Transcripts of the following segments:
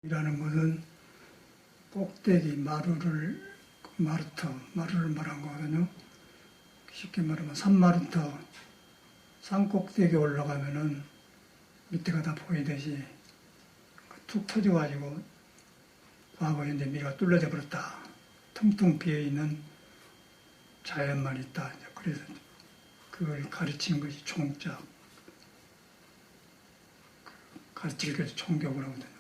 이라는 것은 꼭대기 마루를 마루를 말한 거거든요. 쉽게 말하면 산마루터 산 꼭대기 올라가면은 밑에가 다 보이듯이 툭 터져가지고 과거 현재 미래가 뚫려져 버렸다. 텅텅 비어있는 자연만 있다. 그래서 그걸 가르친 것이 총짝, 가르칠 것이 총격을 하거든요.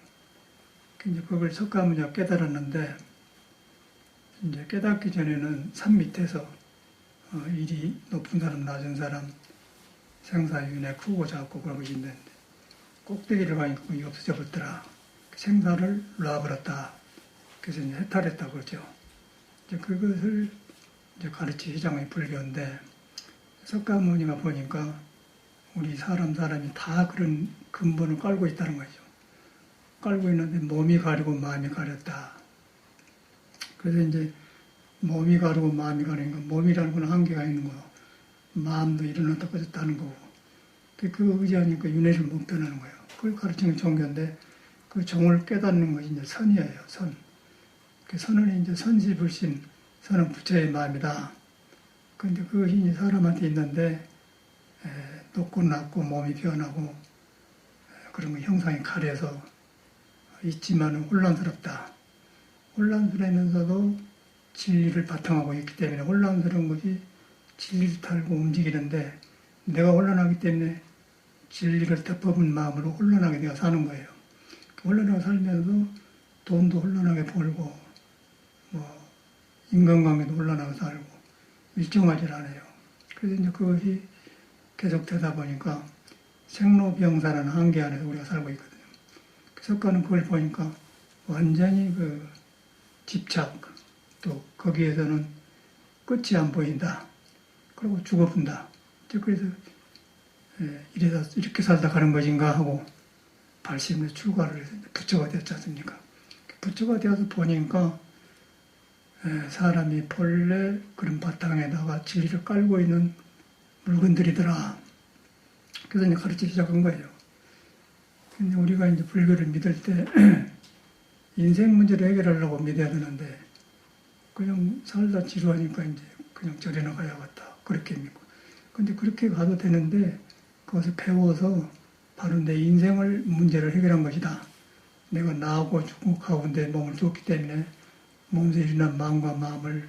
이제 그걸 석가모니가 깨달았는데, 이제 깨닫기 전에는 산 밑에서 일이 높은 사람, 낮은 사람, 생사윤회 크고 작고 그런 것이 있는데, 꼭대기를 가니까 그게 없어져 버렸더라. 생사를 놔버렸다. 그래서 이제 해탈했다고 그러죠. 이제 그것을 이제 가르치기 시작한 불교인데, 석가모니가 보니까 우리 사람이 다 그런 근본을 깔고 있다는 거죠. 깔고 있는데 몸이 가리고 마음이 가렸다. 그래서 이제 몸이 가리고 마음이 가리니까 몸이라는 건 한계가 있는 거고, 마음도 일어났다 꺼졌다는 거고, 그 의지하니까 윤회를 못 변하는 거예요. 그걸 가르치는 종교인데, 그 종을 깨닫는 것이 이제 선이에요, 선. 그 선은 이제 선지불신, 선은 부처의 마음이다. 그런데 그것이 이제 사람한테 있는데, 높고 낮고 몸이 변하고, 그런 거 형상이 가려서 있지만은 혼란스럽다. 혼란스러우면서도 진리를 바탕하고 있기 때문에 혼란스러운 것이 진리를 타고 움직이는데, 내가 혼란하기 때문에 진리를 덮어본 마음으로 혼란하게 내가 사는 거예요. 혼란하게 살면서 돈도 혼란하게 벌고, 인간관계도 혼란하게 살고, 일정하지 않아요. 그래서 이제 그것이 계속 되다 보니까 생로병사라는 한계 안에서 우리가 살고 있거든요. 석가는 그걸 보니까 완전히 그 집착, 또 거기에서는 끝이 안 보인다. 그리고 죽어본다. 그래서 이렇게 살다 가는 것인가 하고 발심을 출가를 해서 부처가 되었지 않습니까? 부처가 되어서 보니까 사람이 본래 그런 바탕에다가 진리를 깔고 있는 물건들이더라. 그래서 이제 가르치기 시작한 거예요. 근데 우리가 이제 불교를 믿을 때 인생 문제를 해결하려고 믿어야 되는데, 그냥 살다 지루하니까 이제 그냥 절에 나가야겠다. 그렇게 믿고. 근데 그렇게 가도 되는데, 그것을 배워서 바로 내 인생을 문제를 해결한 것이다. 내가 나하고 죽고 가운데 몸을 두었기 때문에 몸에서 일어난 마음과 마음을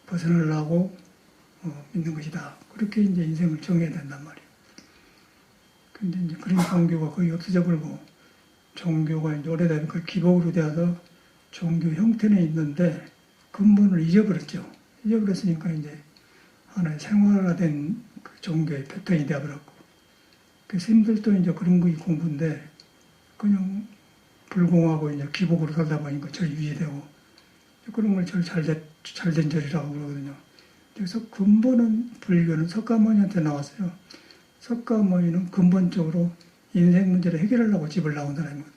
벗어나려고 믿는 것이다. 그렇게 이제 인생을 정해야 된단 말이에요. 근데 이제 그런 종교가 거의 없어져 버리고, 종교가 이제 오래되면 그 기복으로 되어서 종교 형태는 있는데 근본을 잊어버렸죠. 잊어버렸으니까 이제 하나의 생활화된 그 종교의 패턴이 되어버렸고, 그 스님들도 이제 그런 거이 공부인데 그냥 불공하고 이제 기복으로 살다 보니까 절 유지되고, 그런 걸 잘된 절이라고 그러거든요. 그래서 근본은 불교는 석가모니한테 나왔어요. 석가모니는 근본적으로 인생 문제를 해결하려고 집을 나온 사람이거든요.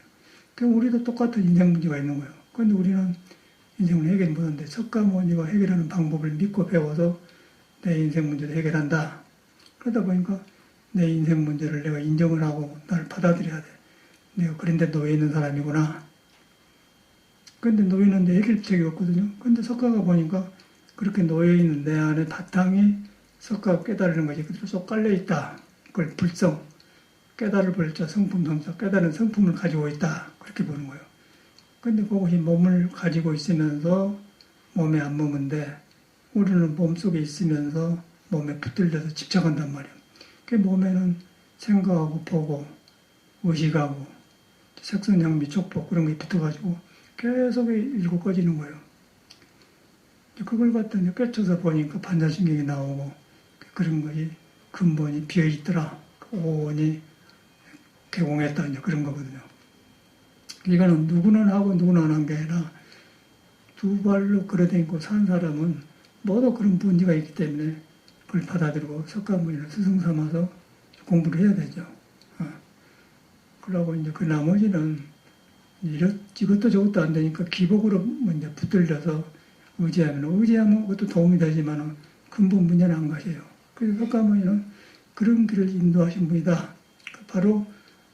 그럼 우리도 똑같은 인생 문제가 있는 거예요. 그런데 우리는 인생을 해결 못하는데 석가모니가 해결하는 방법을 믿고 배워서 내 인생 문제를 해결한다. 그러다 보니까 내 인생 문제를 내가 인정을 하고 나를 받아들여야 돼. 내가 그런데 놓여 있는 사람이구나. 그런데 놓여 있는데 해결책이 없거든요. 그런데 석가가 보니까 그렇게 놓여 있는 내 안에 바탕이 석가가 깨달는 것이 그대로 쏙 깔려 있다. 그걸 불성, 깨달을 벌자 성품 성사, 깨달은 성품을 가지고 있다. 그렇게 보는 거예요. 그런데 그것이 몸을 가지고 있으면서 몸에 안 머문데, 우리는 몸속에 있으면서 몸에 붙들려서 집착한단 말이에요. 그 몸에는 생각하고 보고 의식하고 색선향미 촉법 그런 게 붙어가지고 계속 일고 꺼지는 거예요. 그걸 갖다 꿰쳐서 보니까 반사신경이 나오고, 그런 것이 근본이 비어있더라. 오온이 개공했다. 이제 그런 거거든요. 이거는 누구는 하고 누구는 안 한 게 아니라 두 발로 걸어다니고 산 사람은 모두 그런 문제가 있기 때문에 그걸 받아들이고 석가모니를 스승 삼아서 공부를 해야 되죠. 그러고 이제 그 나머지는 이것도 저것도 안 되니까 기복으로 이제 붙들려서 의지하면 그것도 도움이 되지만 근본 문제는 안 가세요. 그래서 석가모니는 그런 길을 인도하신 분이다. 바로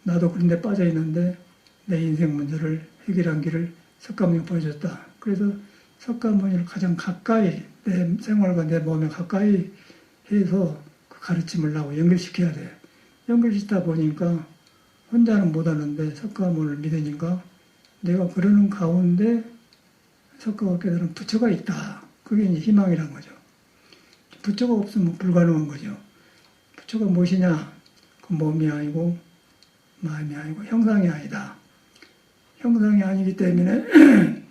나도 그런 데 빠져 있는데 내 인생 문제를 해결한 길을 석가모니가 보여줬다. 그래서 석가모니를 가장 가까이, 내 생활과 내 몸에 가까이 해서 그 가르침을 나하고 연결시켜야 돼. 연결시키다 보니까 혼자는 못하는데 석가모니를 믿으니까 내가 그러는 가운데 석가가 깨달은 부처가 있다. 그게 이제 희망이란 거죠. 부처가 없으면 불가능한 거죠. 부처가 무엇이냐? 그 몸이 아니고 마음이 아니고 형상이 아니다. 형상이 아니기 때문에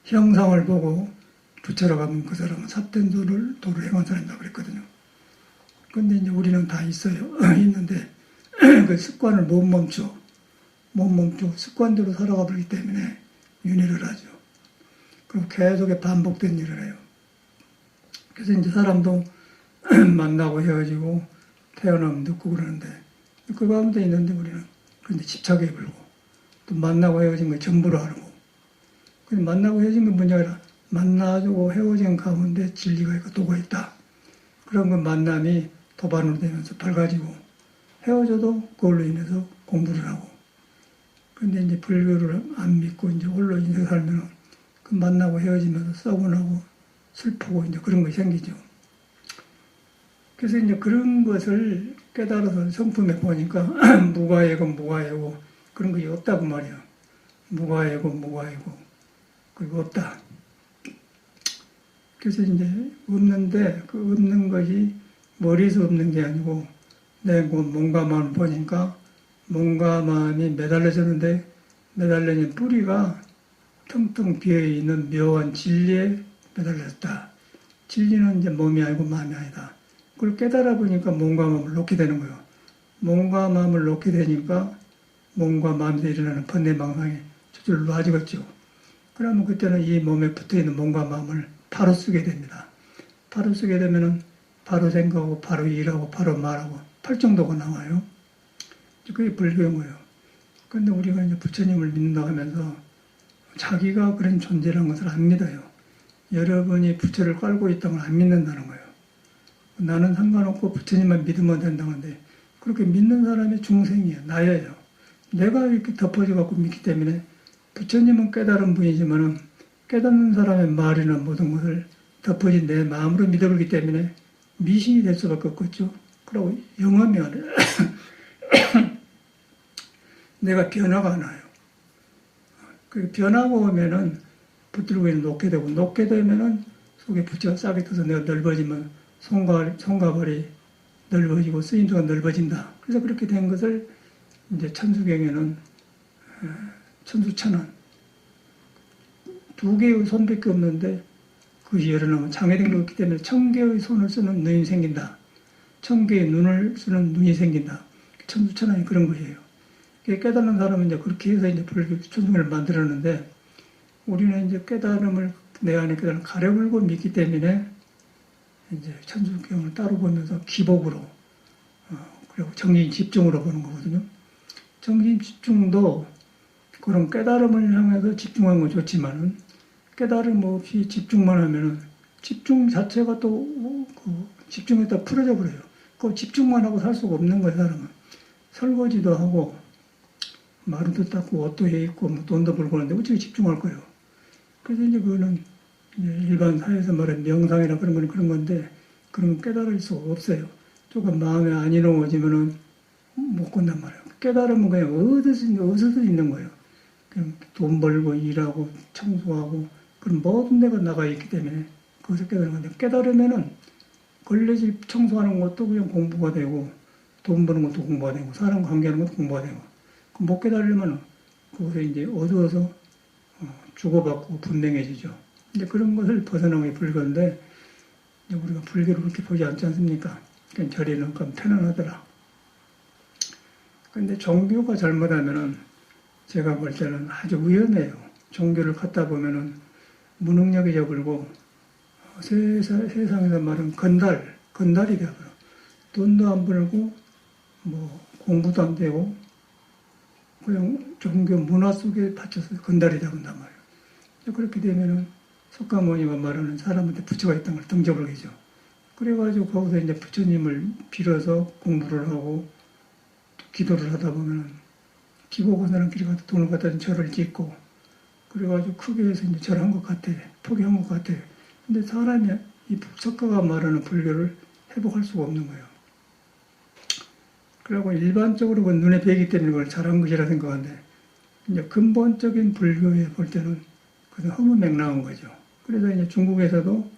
형상을 보고 부처라고 하면 그 사람은 삿된 도를 행한 사람이라고 그랬거든요. 근데 이제 우리는 다 있어요. 있는데 그 습관을 못 멈추고 습관대로 살아가 버리기 때문에 윤회를 하죠. 그리고 계속에 반복된 일을 해요. 그래서 이제 사람도 만나고 헤어지고 태어나면 늙고 그러는데 그 가운데 있는데 우리는 그런데 집착에 불고 또 만나고 헤어진 거 전부로 하고 근데 만나고 헤어진 건 뭐냐 아니라 만나고 헤어진 가운데 진리가 있고 도가 있다. 그런 건 만남이 도반으로 되면서 밝아지고 헤어져도 그걸로 인해서 공부를 하고 근데 이제 불교를 안 믿고 이제 홀로 인생 살면은 그 만나고 헤어지면서 서운하고 슬프고 이제 그런 것이 생기죠. 그래서 이제 그런 것을 깨달아서 성품에 보니까 무가해고 그런 것이 없다고 말이야. 무가해고 그리고 없다. 그래서 이제 없는데 그 없는 것이 머리에서 없는 게 아니고 내 몸과 마음을 보니까 몸과 마음이 매달려졌는데 매달려진 뿌리가 텅텅 비어있는 묘한 진리에 매달렸다. 진리는 이제 몸이 아니고 마음이 아니다. 그걸 깨달아 보니까 몸과 마음을 놓게 되는 거예요. 몸과 마음을 놓게 되니까 몸과 마음에서 일어나는 번뇌망상이 저절로 놔지겠죠. 그러면 그때는 이 몸에 붙어있는 몸과 마음을 바로 쓰게 됩니다. 바로 쓰게 되면은 바로 생각하고 바로 일하고 바로 말하고 팔정도가 나와요. 그게 불교인 거예요. 그런데 우리가 이제 부처님을 믿는다 하면서 자기가 그런 존재라는 것을 안 믿어요. 여러분이 부처를 깔고 있다는 걸 안 믿는다는 거예요. 나는 상관없고 부처님만 믿으면 된다는데 그렇게 믿는 사람이 중생이에요. 나예요. 내가 이렇게 덮어져 갖고 믿기 때문에 부처님은 깨달은 분이지만은 깨닫는 사람의 말이나 모든 것을 덮어진 내 마음으로 믿어버리기 때문에 미신이 될 수밖에 없겠죠. 그리고 영하면 내가 변화가 안 와요. 그 변화가 오면은 붙들고 있는 놓게 되고 놓게 되면은 속에 부처가 싹이 터서 내가 넓어지면 손가발이 넓어지고 쓰임새가 넓어진다. 그래서 그렇게 된 것을 이제 천수경에는 천수천원 2개의 손밖에 없는데 그것이 열어나면 장애된 게 없기 때문에 1000개의 손을 쓰는 눈이 생긴다. 1000개의 눈을 쓰는 눈이 생긴다. 천수천원이 그런 것이에요. 깨달은 사람은 이제 그렇게 해서 이제 불교 천수경을 만들었는데 우리는 이제 깨달음을 내 안에 깨달음 가려불고 믿기 때문에 이제 천수경을 따로 보면서 기복으로 그리고 정신 집중으로 보는 거거든요. 정신 집중도 그런 깨달음을 향해서 집중하는 건 좋지만은 깨달음 없이 집중만 하면은 집중 자체가 또 집중했다 풀어져 버려요. 그 집중만 하고 살 수가 없는 거예요, 사람은. 설거지도 하고 마루도 닦고 옷도 해 입고 뭐 돈도 벌고 하는데 어떻게 집중할 거예요. 그래서 이제 그거는 이제 일반 사회에서 말하는 명상이나 그런 건 그런 건데 그런 건 깨달을 수가 없어요. 조금 마음에 안 이루어지면은 못 건단 말이에요. 깨달으면 그냥 어디서 있는 거예요. 그냥 돈 벌고 일하고 청소하고 그런 모든 데가 나가 있기 때문에 거기서 깨달은 건데 깨달으면은 걸레질 청소하는 것도 그냥 공부가 되고 돈 버는 것도 공부가 되고 사람 관계하는 것도 공부가 되고 못 깨달으면 거기서 이제 어두워서 주고받고 분명해지죠. 이제 그런 것을 벗어나는 게 불교인데 우리가 불교를 그렇게 보지 않지 않습니까? 그러니까 저리는 좀 편안하더라. 근데 종교가 잘못하면은 제가 볼 때는 아주 위험해요. 종교를 갖다 보면은 무능력이 되어버리고 세상에서 말하는 건달이 되어버려. 돈도 안 벌고 뭐 공부도 안 되고 그냥 종교 문화 속에 받쳐서 건달이 되어본단 말이에요. 그렇게 되면은 석가모니가 말하는 사람한테 부처가 있다는 걸 등져버리죠. 그래가지고 거기서 이제 부처님을 빌어서 공부를 하고 기도를 하다 보면은 기고건너는 길에 가서 돈을 갖다 절을 짓고, 그래가지고 크게 해서 이제 절한 것 같아. 포기한 것 같아. 근데 사람이 이 석가가 말하는 불교를 회복할 수가 없는 거예요. 그리고 일반적으로 그 눈에 뵈기 때문에 그걸 잘한 것이라 생각하는데, 이제 근본적인 불교에 볼 때는 그것은 허무맹랑한 거죠. 그래서 이제 중국에서도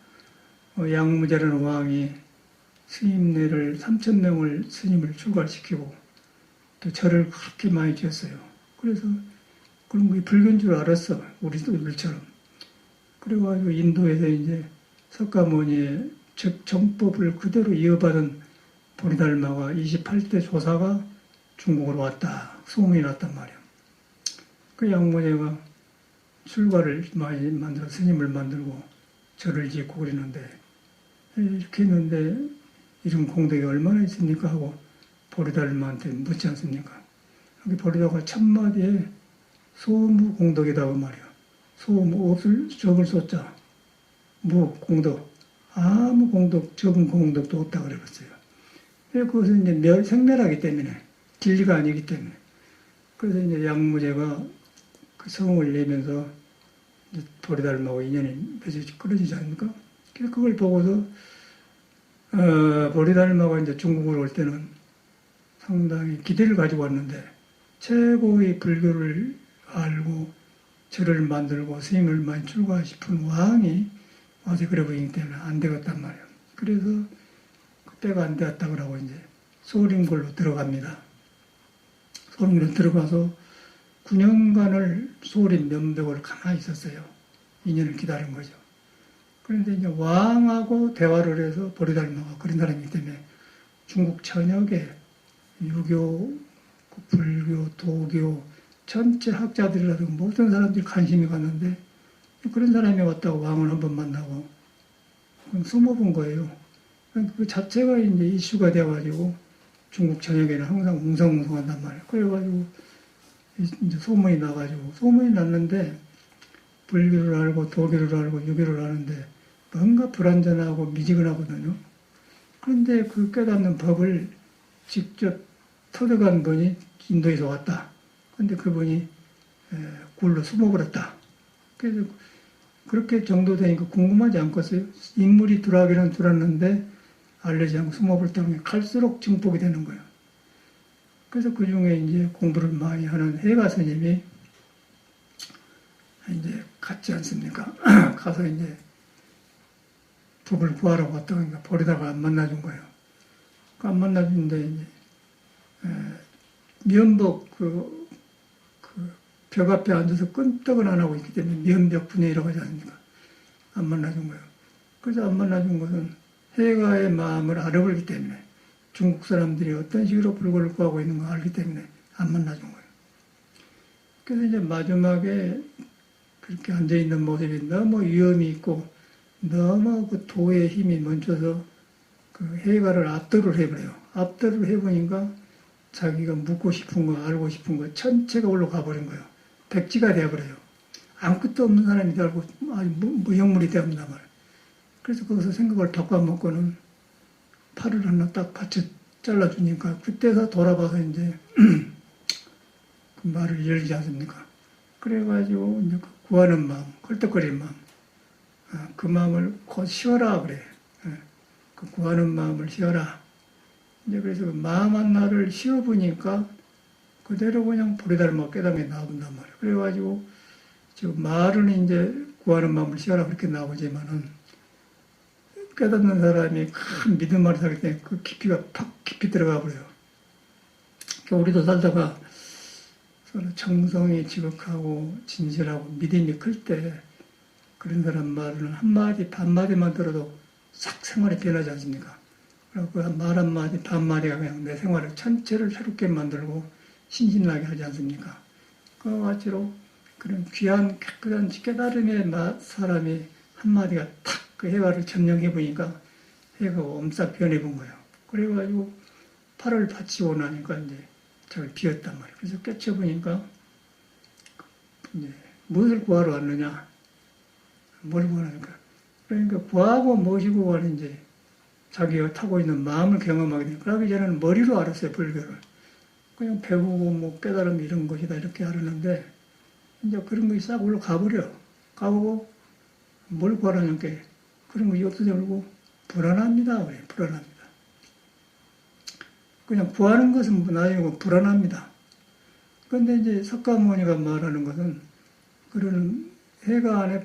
양무제라는 왕이 스님네를 3,000명을 스님을 출가시키고 또 절을 그렇게 많이 지었어요. 그래서 그런 게 불교인 줄 알았어. 우리들처럼. 그래가지고 인도에서 이제 석가모니의 정법을 그대로 이어받은 보리달마가 28대 조사가 중국으로 왔다. 소문이 났단 말이야. 그 양무제가 출가를 많이 만들어 스님을 만들고 절을 짓고 그러는데 이렇게 했는데 이런 공덕이 얼마나 있습니까 하고 보리달마한테 묻지 않습니까? 여기 보리달마가 첫마디에 소무 공덕이다고 말이야. 소무 없을 적을 쏟자. 무 공덕. 아무 공덕 적은 공덕도 없다 그래봤어요. 그것은 이제 생멸하기 때문에 진리가 아니기 때문에. 그래서 이제 양무제가 그 성을 내면서 보리달마하고 인연이 맺어지 끊어지지 않습니까? 그래서 그걸 보고서 보리달마가 이제 중국으로 올 때는 상당히 기대를 가지고 왔는데 최고의 불교를 알고 절을 만들고 스님을 많이 출가 싶은 왕이 와서 그래 보이기 때문에 안 되겠단 말이에요. 그래서 그때가 안 되었다고 하고 이제 소림골로 들어갑니다. 소림골로 들어가서 9년간을 소림 면벽을 가만히 있었어요. 인연을 기다린 거죠. 그런데 이제 왕하고 대화를 해서 보리달마가 그런 사람이기 때문에 중국 전역에 유교, 불교, 도교 전체 학자들이라든가 모든 사람들이 관심이 갔는데 그런 사람이 왔다고 왕을 한번 만나고 숨어본 거예요. 그 자체가 이제 이슈가 돼가지고 중국 전역에는 항상 웅성웅성한단 말이에요. 그래가지고 이제 소문이 나가지고 소문이 났는데 불교를 알고 도교를 알고 유교를 아는데 뭔가 불완전하고 미지근하거든요. 그런데 그 깨닫는 법을 직접 터득한 분이 인도에서 왔다. 그런데 그분이 굴로 숨어버렸다. 그래서 그렇게 정도 되니까 궁금하지 않겠어요? 인물이 들어가기는 들었는데 알려지 않고 숨어버렸다는 게 갈수록 증폭이 되는 거예요. 그래서 그 중에 이제 공부를 많이 하는 해가 스님이 이제 갔지 않습니까? 가서 이제 법을 구하러 왔다고 하니까 버리다가 안 만나준 거예요. 안 만나준데 이제 면복 벽 앞에 앉아서 끈떡을 안 하고 있기 때문에 면벽 분해라고 하지 않습니까? 안 만나준 거예요. 그래서 안 만나준 것은 해가의 마음을 알아버리기 때문에 중국 사람들이 어떤 식으로 불교를 구하고 있는 걸 알기 때문에 안 만나준 거예요. 그래서 이제 마지막에 그렇게 앉아있는 모습이 너무 위험이 있고 너무 그 도의 힘이 멈춰서 그 해가를 압도를 해버려요. 압도를 해보니까 자기가 묻고 싶은 거, 알고 싶은 거 전체가 올라가 버린 거예요. 백지가 되어버려요. 아무것도 없는 사람이 되고 아주 무형물이 되었단 말이에요. 그래서 거기서 생각을 바꿔먹고는 팔을 하나 딱 받쳐 잘라주니까 그때서 돌아봐서 이제 그 말을 열지 않습니까? 그래가지고 이제 그 구하는 마음, 헐떡거리는 마음, 그 마음을 곧 쉬어라 그래. 그 구하는 마음을 쉬어라. 이제 그래서 그 마음 하나를 쉬어보니까 그대로 그냥 보리달마 깨닫게 나온단 말이에요. 그래가지고 지금 말은 이제 구하는 마음을 쉬어라 그렇게 나오지만은 깨닫는 사람이 큰 믿음을 하기 때문에 그 깊이가 팍 깊이 들어가 버려요. 그러니까 우리도 살다가 서로 정성이 지극하고 진실하고 믿음이 클 때 그런 사람 말은 한마디 반마디만 들어도 싹 생활이 변하지 않습니까? 그리고 그 말 한마디 반마디가 그냥 내 생활을 전체를 새롭게 만들고 신신나게 하지 않습니까? 그와 같이로 그런 귀한 깨끗한 깨달음의 사람이 한마디가 탁 그 해가를 점령해 보니까 해가 엄싹 변해본 거예요. 그래가지고 팔을 받치고 나니까 이제 잘 비었단 말이에요. 그래서 깨쳐보니까 이제 무엇을 구하러 왔느냐? 뭘 구하니까? 그러니까 구하고 모시고 가는 자기가 타고 있는 마음을 경험하게 돼요. 그러기 전에는 머리로 알았어요, 불교를. 그냥 배우고 뭐 깨달음 이런 것이다 이렇게 하려는데 이제 그런 것이 싹 올라가버려. 가보고 뭘 구하라니까 그런 것이 없어져버리고 불안합니다. 그래 불안합니다. 그냥 구하는 것은 나중에 불안합니다. 그런데 이제 석가모니가 말하는 것은 그런 해가 안에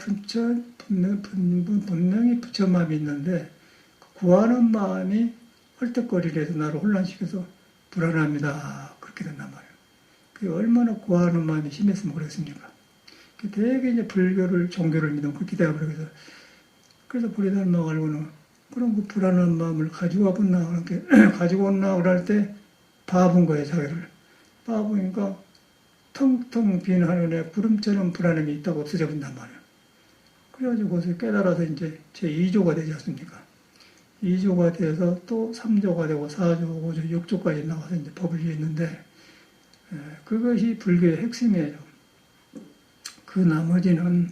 분명히 부처마음이 있는데 구하는 마음이 헐떡거리려 해서 나를 혼란시켜서 불안합니다. 그렇게 된단 말이에요. 그게 얼마나 구하는 마음이 심했으면 그랬습니까? 되게 이제 불교를, 종교를 믿으면 그렇게 되어버려서 그래서 보리달마 알고는 그런 그 불안한 마음을 가지고 와봤나, 그렇게 가지고 온나, 그럴 때 봐본 거예요, 자기를. 봐보니까 텅텅 빈 하늘에 구름처럼 불안함이 있다고 없어져 본단 말이에요. 그래가지고 거기서 깨달아서 이제 제 2조가 되지 않습니까? 2조가 돼서 또 3조가 되고 4조, 5조, 6조까지 나와서 이제 법을 이해했는데 그것이 불교의 핵심이에요. 그 나머지는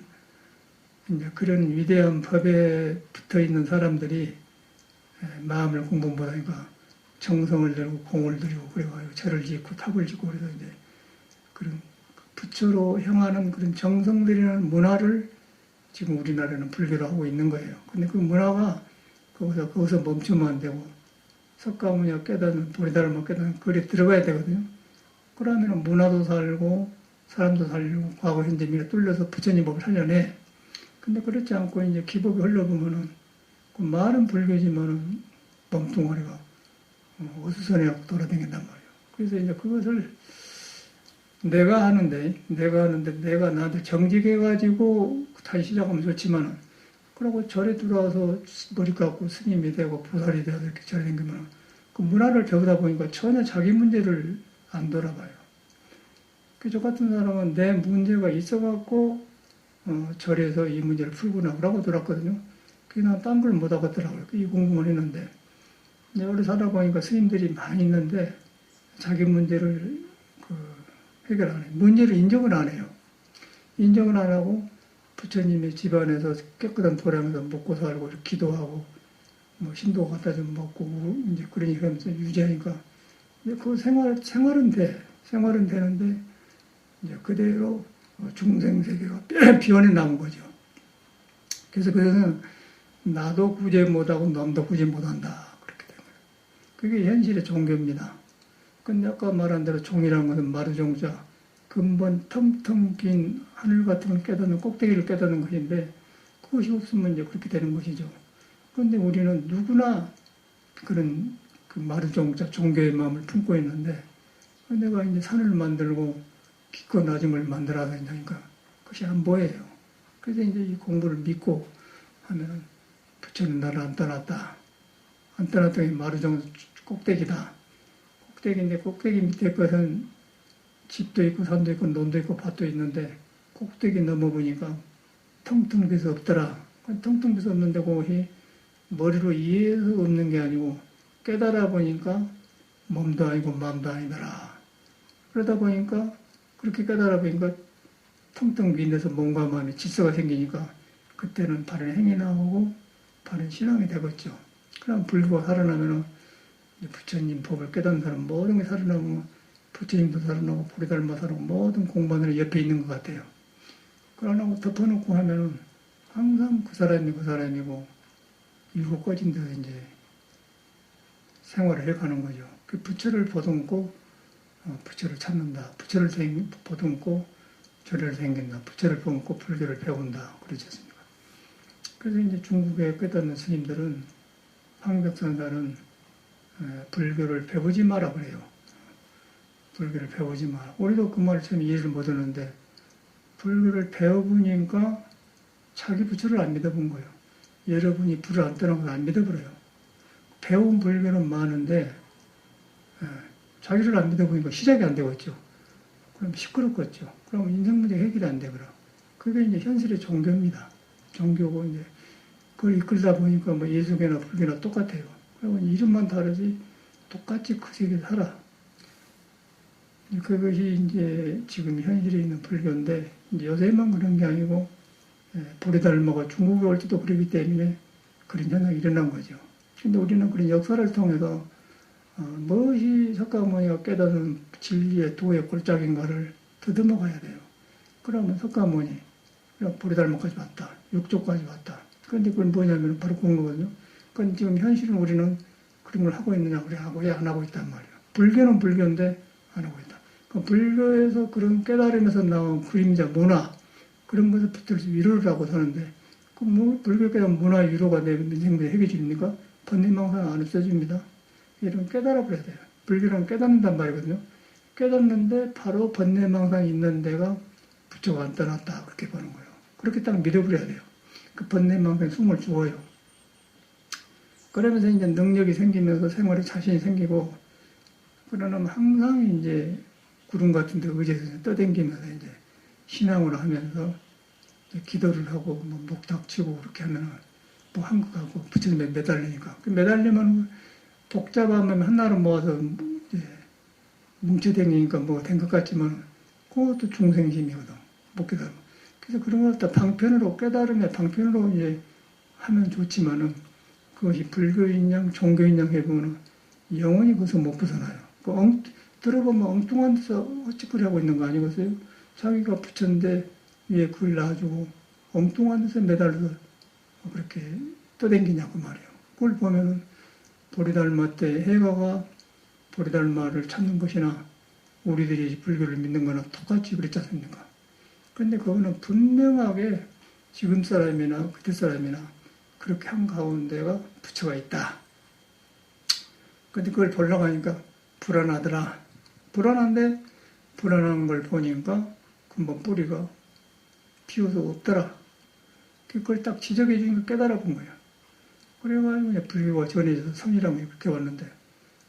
이제 그런 위대한 법에 붙어 있는 사람들이 마음을 공부 못하니까 정성을 들고 공을 들이고 그래가지고 절을 짓고 탑을 짓고 그래서 이제 그런 부처로 향하는 그런 정성 들이는 문화를 지금 우리나라는 불교로 하고 있는 거예요. 근데 그 문화가 거기서 멈추면 안 되고 석가모니가 깨닫는 보리달마 깨닫는 글에 들어가야 되거든요. 그러면 문화도 살고 사람도 살리고 과거 현재 미래 뚫려서 부처님 법을 살려내. 근데 그렇지 않고 이제 기법이 흘러보면은 그 말은 불교지만은 몸뚱아리가 어수선해 돌아다닌단 말이에요. 그래서 이제 그것을 내가 하는데 내가 나한테 정직해가지고 다시 시작하면 좋지만은 그러고 절에 들어와서 머리 깎고 스님이 되고 보살이 되어서 이렇게 절에 댕기면 그 문화를 배우다 보니까 전혀 자기 문제를 안 돌아봐요. 저 같은 사람은 내 문제가 있어갖고 절에서 이 문제를 풀고 나오라고 들었거든요. 그냥 딴 걸 못 하겠더라고요. 이 공부만 했는데 오래 살다 보니까 스님들이 많이 있는데 자기 문제를 해결 안 해요. 문제를 인정을 안 해요. 인정을 안 하고 부처님의 집안에서 깨끗한 도량에서 먹고 살고 기도하고 뭐 신도 갖다 좀 먹고 이제 그러니 하면서 유지하니까 그 생활은 되는데 이제 그대로 중생세계가 비원해 남은 거죠. 그래서 그래서는 나도 구제 못하고 남도 구제 못한다 그렇게 된 거예요. 그게 현실의 종교입니다. 근데 아까 말한 대로 종이라는 것은 마루종자 근본 텅텅 빈 하늘 같은 걸 깨닫는 꼭대기를 깨닫는 것인데 그것이 없으면 이제 그렇게 되는 것이죠. 그런데 우리는 누구나 그런 그 마루종자 종교의 마음을 품고 있는데 내가 이제 산을 만들고 깊고 낮은 걸 만들어야 된다니까 그것이 안 보여요. 그래서 이제 이 공부를 믿고 하면은 부처는 나를 안 떠났다. 안 떠났더니 마루종 꼭대기다. 꼭대기인데 꼭대기 밑에 것은 집도 있고 산도 있고 논도 있고 밭도 있는데 꼭대기 넘어보니까 텅텅 비서 없더라. 텅텅 비서 없는데 그것이 머리로 이해해서 없는 게 아니고 깨달아 보니까 몸도 아니고 마음도 아니더라. 그러다 보니까 그렇게 깨달아 보니까 텅텅 빈 데서 몸과 마음의 질서가 생기니까 그때는 바른 행위 나오고 바른 신앙이 되겠죠. 그럼 불교가 살아나면은 부처님 법을 깨닫는 사람 모든 게 살아나고 부처님도 살아나고 보리달마 살아나고 모든 공부하는 옆에 있는 것 같아요. 그러나 덮어놓고 하면은 항상 그 사람이고 일곱 꺼진 데서 이제 생활을 해가는 거죠. 그 부처를 보듬고 부처를 찾는다. 부처를 보듬고 절을 생긴다. 부처를 보듬고 불교를 배운다. 그렇지 않습니까? 그래서 이제 중국에 깨닫는 스님들은 황벽선사는 불교를 배우지 마라 그래요. 불교를 배우지 마라. 우리도 그 말을 참 이해를 못하는데 불교를 배워보니까 자기 부처를 안 믿어본 거예요. 여러분이 불을 안 떠나고 안 믿어버려요. 배운 불교는 많은데 자기를 안 믿어보니까 시작이 안 되겠죠. 그럼 시끄럽겠죠. 그럼 인생 문제 해결이 안 되거라. 그게 이제 현실의 종교입니다. 종교고 이제 그걸 이끌다 보니까 뭐 예수교나 불교나 똑같아요. 그러면 이름만 다르지 똑같이 그 세계에 살아. 그것이 이제 지금 현실에 있는 불교인데 이제 요새만 그런 게 아니고 보리달마가 중국에 올 때도 그러기 때문에 그런 현상이 일어난 거죠. 근데 우리는 그런 역사를 통해서 무엇이 석가모니가 깨닫는 진리의 도의 골짜기인가를 더듬어 가야 돼요. 그러면 석가모니, 보리달모까지 왔다. 육조까지 왔다. 그런데 그건 뭐냐면 바로 그런 거거든요. 그건 지금 현실은 우리는 그런 걸 하고 있느냐, 그래, 하고, 안 하고 있단 말이에요. 불교는 불교인데 안 하고 있다. 그 불교에서 그런 깨달음에서 나온 그림자, 문화, 그런 것을 붙들어서 위로를 하고 사는데, 그 불교 깨달은 문화 위로가 내 인생의 해결입니까? 번뇌망상 안 없어집니다. 이런 깨달아 버려야 돼요. 불교는 깨닫는단 말이거든요. 깨닫는데 바로 번뇌망상이 있는 데가 부처가 안 떠났다. 그렇게 보는 거예요. 그렇게 딱 믿어버려야 돼요. 그 번뇌망상에 숨을 주어요. 그러면서 이제 능력이 생기면서 생활에 자신이 생기고, 그러면 항상 이제 구름 같은 데 의지해서 떠댕기면서 이제 신앙을 하면서 이제 기도를 하고, 뭐 목닥치고 그렇게 하면 뭐 한국하고 부처님에 매달리니까. 그 매달리면 복잡하면 하나로 모아서 이제 뭉쳐댕기니까 뭐 된 것 같지만, 그것도 중생심이거든. 못 깨달으면. 그래서 그런 걸 다 방편으로, 깨달음의 방편으로 이제 하면 좋지만은, 그것이 불교인 양, 종교인 양 해보면 영원히 거기서 못 벗어나요. 들어보면 엉뚱한 데서 헛짓거리 하고 있는 거 아니겠어요? 자기가 부처인데 위에 글 놔주고 엉뚱한 데서 매달려서 그렇게 떠댕기냐고 말이에요. 그걸 보면은 보리달마 때 해가가 보리달마를 찾는 것이나 우리들이 불교를 믿는 거나 똑같이 그랬지 않습니까? 그런데 그거는 분명하게 지금 사람이나 그때 사람이나 그렇게 한 가운데가 부처가 있다. 근데 그걸 보려고 하니까 불안하더라. 불안한데 불안한 걸 보니까 금방 뿌리가 피어서 없더라. 그걸 딱 지적해 주니까 깨달아 본 거예요. 그래가지고 불교가 전해져서 성이라고 그렇게 왔는데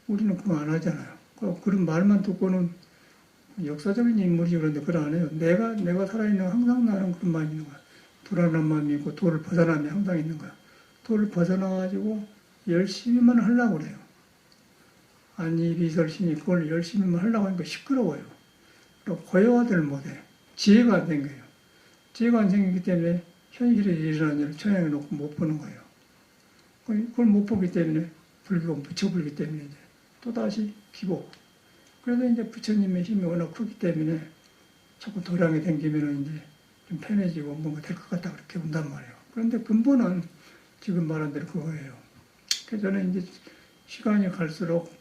우리는 그거 안 하잖아요. 그런 말만 듣고는 역사적인 인물이 그런데 그걸 안 해요. 내가 살아있는 항상 나는 그런 마음이 있는 거야. 불안한 마음이 있고 도를 벗어남이 항상 있는 거야. 도를 벗어나가지고 열심히만 하려고 그래요. 안이비설신이 그걸 열심히만 하려고 하니까 시끄러워요. 또 고요하들 못해. 지혜가 안 생겨요. 지혜가 안 생기기 때문에 현실에 일어나는 일을 처형해 놓고 못 보는 거예요. 그걸 못 보기 때문에 불교가 묻혀버리기 때문에 이제 또다시 기복. 그래서 이제 부처님의 힘이 워낙 크기 때문에 자꾸 도량이 생기면 이제 좀 편해지고 뭔가 될 것 같다 그렇게 온단 말이에요. 그런데 근본은 지금 말한 대로 그거예요. 그래서 저는 이제 시간이 갈수록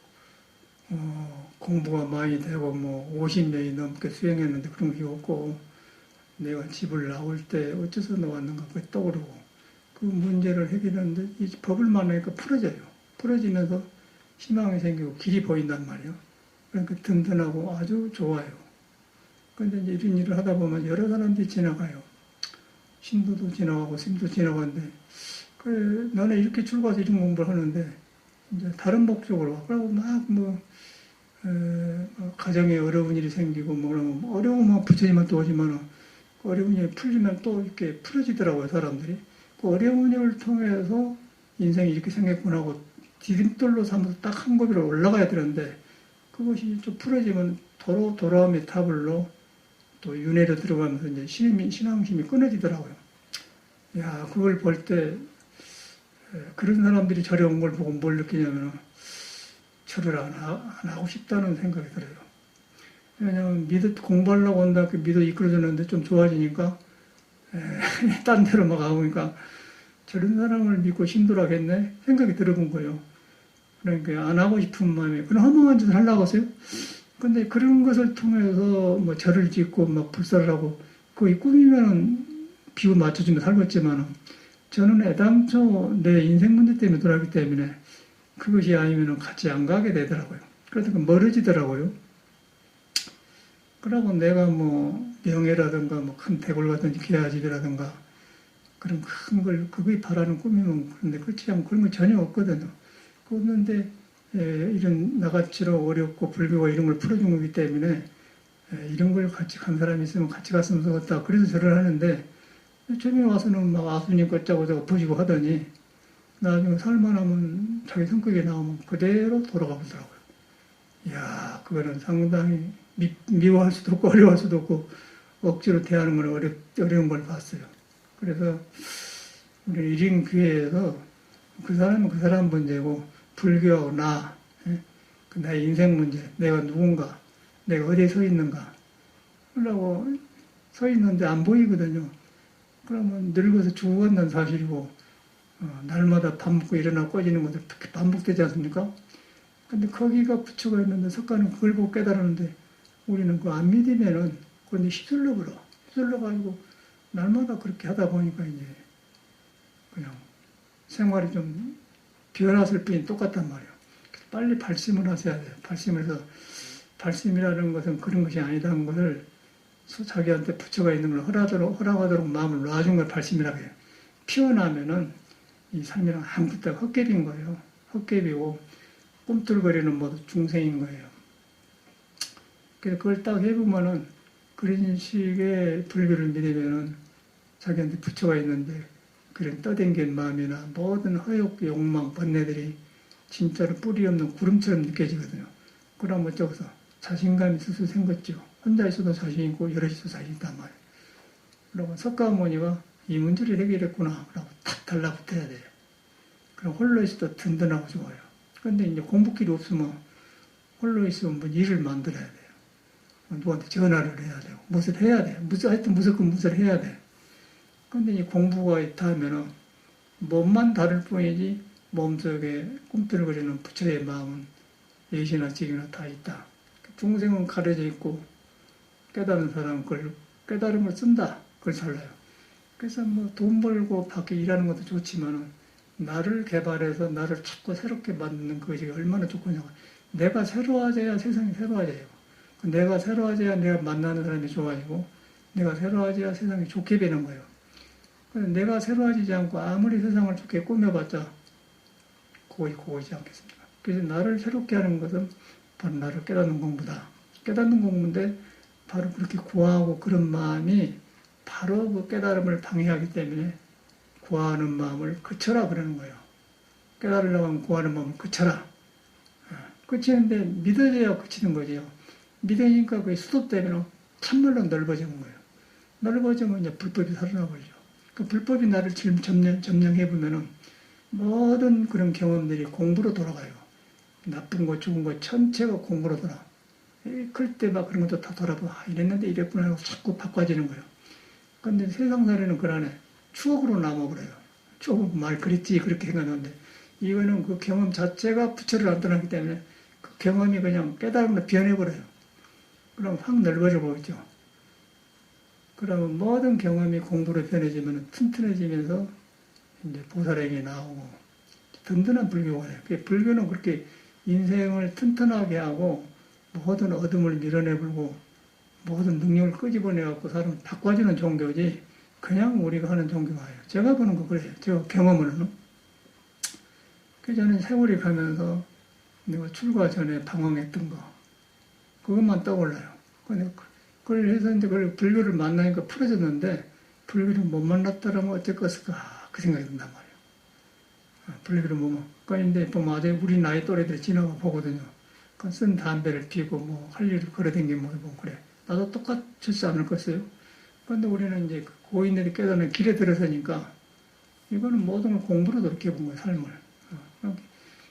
공부가 많이 되고 뭐 50년이 넘게 수행했는데 그런 게 없고 내가 집을 나올 때 어째서 나왔는가 그게 떠오르고 그 문제를 해결하는데 이 법을 만나니까 풀어져요. 풀어지면서 희망이 생기고 길이 보인단 말이에요. 그러니까 든든하고 아주 좋아요. 그런데 이제 이런 일을 하다 보면 여러 사람들이 지나가요. 신도도 지나가고 스님도 지나가는데 그래 너네 이렇게 출가해서 이런 공부를 하는데 이제 다른 목적으로 와. 그러고 가정에 어려운 일이 생기고 뭐 그러면 어려우면 부처님만 또 오지만 어려운 일이 풀리면 또 이렇게 풀어지더라고요 사람들이. 그 어려운 일을 통해서 인생이 이렇게 생겼구나 하고 디딤돌로 삼아서 딱 한 고비로 올라가야 되는데 그것이 좀 풀어지면 돌아오며 타불로 또 윤회로 들어가면서 이제 신앙심이 끊어지더라고요. 야, 그걸 볼 때 그런 사람들이 절에 온 걸 보고 뭘 느끼냐면 절을 안 하고 싶다는 생각이 들어요. 왜냐하면 공부하려고 온다 그 믿어 이끌어줬는데 좀 좋아지니까 딴 데로 막 가보니까 저런 사람을 믿고 힘들어하겠네 생각이 들어본 거예요. 그러니까 안 하고 싶은 마음에 그런 허망한 짓을 하려고 하세요. 근데 그런 것을 통해서 뭐 절을 짓고 막 불사를 하고 거의 꿈이면은 비유 맞춰주면 살겠지만은 저는 애당초 내 인생 문제 때문에 돌아가기 때문에 그것이 아니면은 같이 안 가게 되더라고요. 그래서 멀어지더라고요. 그러고 내가 뭐 명예라든가 뭐 큰 대골 같은 기아집이라든가 그런 큰 걸 그거에 바라는 꿈이면 그런데 그렇지 않고 그런 건 전혀 없거든요. 없는데 이런 나같이로 어렵고 불교가 이런 걸 풀어준 거기 때문에 이런 걸 같이 간 사람이 있으면 같이 갔으면 좋겠다. 그래서 절을 하는데 처음에 와서는 막 아수님 것자고 저거 엎어지고 하더니 나중에 살만하면 자기 성격이 나오면 그대로 돌아가 보더라고요. 이야, 그거는 상당히 미워할 수도 없고 어려워할 수도 없고 억지로 대하는 건 어려운 걸 봤어요. 그래서 우리 일인교회에서 그 사람은 그 사람 문제고 불교하고 나 그 나의 인생 문제, 내가 누군가, 내가 어디에 서 있는가. 그러고 서 있는데 안 보이거든요. 그러면 늙어서 죽었는 사실이고, 날마다 밥 먹고 일어나 꺼지는 것들 반복되지 않습니까? 근데 거기가 부처가 있는데 석가는 그걸 보고 깨달았는데 우리는 그 안 믿으면은 그런데 휩쓸려 버려. 휩쓸려 가지고 날마다 그렇게 하다 보니까 이제 그냥 생활이 좀 변화될 뿐이 똑같단 말이에요. 빨리 발심을 하셔야 돼요. 발심을 해서 발심이라는 것은 그런 것이 아니다는 것을 자기한테 부처가 있는 걸 허락하도록 마음을 놔준 걸 발심이라고 해요. 피어나면은 이 삶이랑 아무것도 헛개비인 거예요. 헛개비고 꿈틀거리는 모두 중생인 거예요. 그래서 그걸 딱 해보면은 그런 식의 불교를 믿으면은 자기한테 부처가 있는데 그런 떠댕긴 마음이나 모든 허욕, 욕망, 번뇌들이 진짜로 뿌리 없는 구름처럼 느껴지거든요. 그러면 저기서 자신감이 스스로 생겼죠. 혼자 있어도 자신 있고 여럿이 있어도 자신 있단 말이에요. 그러고 석가모니가 이 문제를 해결했구나 라고 탁 달라붙어야 돼요. 그럼 홀로 있어도 든든하고 좋아요. 근데 이제 공부길이 없으면 홀로 있으면 뭐 일을 만들어야 돼요. 누구한테 전화를 해야 되고 무엇을 해야 돼요. 하여튼 무조건 무엇을 해야 돼요. 근데 이 공부가 있다 하면은 몸만 다를 뿐이지 몸속에 꿈틀거리는 부처의 마음은 예시나 지기나 다 있다. 중생은 가려져 있고 깨달은 사람은 그걸 깨달음을 쓴다. 그걸 잘라요. 그래서 뭐 돈 벌고 밖에 일하는 것도 좋지만은 나를 개발해서 나를 자꾸 새롭게 만드는 것이 얼마나 좋겠냐고. 내가 새로워져야 세상이 새로워져요. 내가 새로워져야 내가 만나는 사람이 좋아지고 내가 새로워져야 세상이 좋게 되는 거예요. 내가 새로워지지 않고 아무리 세상을 좋게 꾸며봤자 고이지 않겠습니까? 그래서 나를 새롭게 하는 것은 바로 나를 깨닫는 공부다. 깨닫는 공부인데 바로 그렇게 구하고 그런 마음이 바로 그 깨달음을 방해하기 때문에 구하는 마음을 그쳐라 그러는 거예요. 깨달으려고 하면 구하는 마음을 그쳐라. 그치는데 믿어져야 그치는 거죠. 믿으니까 그 수도되면 참말로 넓어지는 거예요. 넓어지면 이제 불법이 살아나버리죠. 그 불법이 나를 점령해보면은 모든 그런 경험들이 공부로 돌아가요. 나쁜 거, 좋은 거, 전체가 공부로 돌아. 클 때 막 그런 것도 다 돌아보고, 이랬는데 이랬구나 하고 자꾸 바꿔지는 거예요. 근데 세상살이는 그러네. 추억으로 남아버려요. 추억, 말 그랬지, 그렇게 생각하는데, 이거는 그 경험 자체가 부처를 안 떠나기 때문에 그 경험이 그냥 깨달음으로 변해버려요. 그럼 확 넓어져 보이죠. 그러면 모든 경험이 공부로 변해지면 튼튼해지면서 이제 보살행이 나오고 든든한 불교가 돼요. 불교는 그렇게 인생을 튼튼하게 하고 모든 어둠을 밀어내버리고 모든 능력을 끄집어내갖고 사람을 바꿔주는 종교지 그냥 우리가 하는 종교가 아니에요. 제가 보는 거 그래요. 제가 경험으로는. 저는 세월이 가면서 내가 출가 전에 방황했던 거 그것만 떠올라요. 그걸 해서 이제 그걸 불교를 만나니까 풀어졌는데 불교를 못 만났더라면 어땠을까 그 생각이 든단 말이에요. 불교를 뭐 그런데 보면 아직 우리 나이 또래들 지나가 보거든요. 쓴 담배를 피고 뭐 할 일을 걸어다니고 뭐 그래. 나도 똑같지 않을 것이요. 그런데 우리는 이제 고인들이 깨닫는 길에 들어서니까 이거는 모든 걸 공부로 돌이켜 본 거예요. 삶을.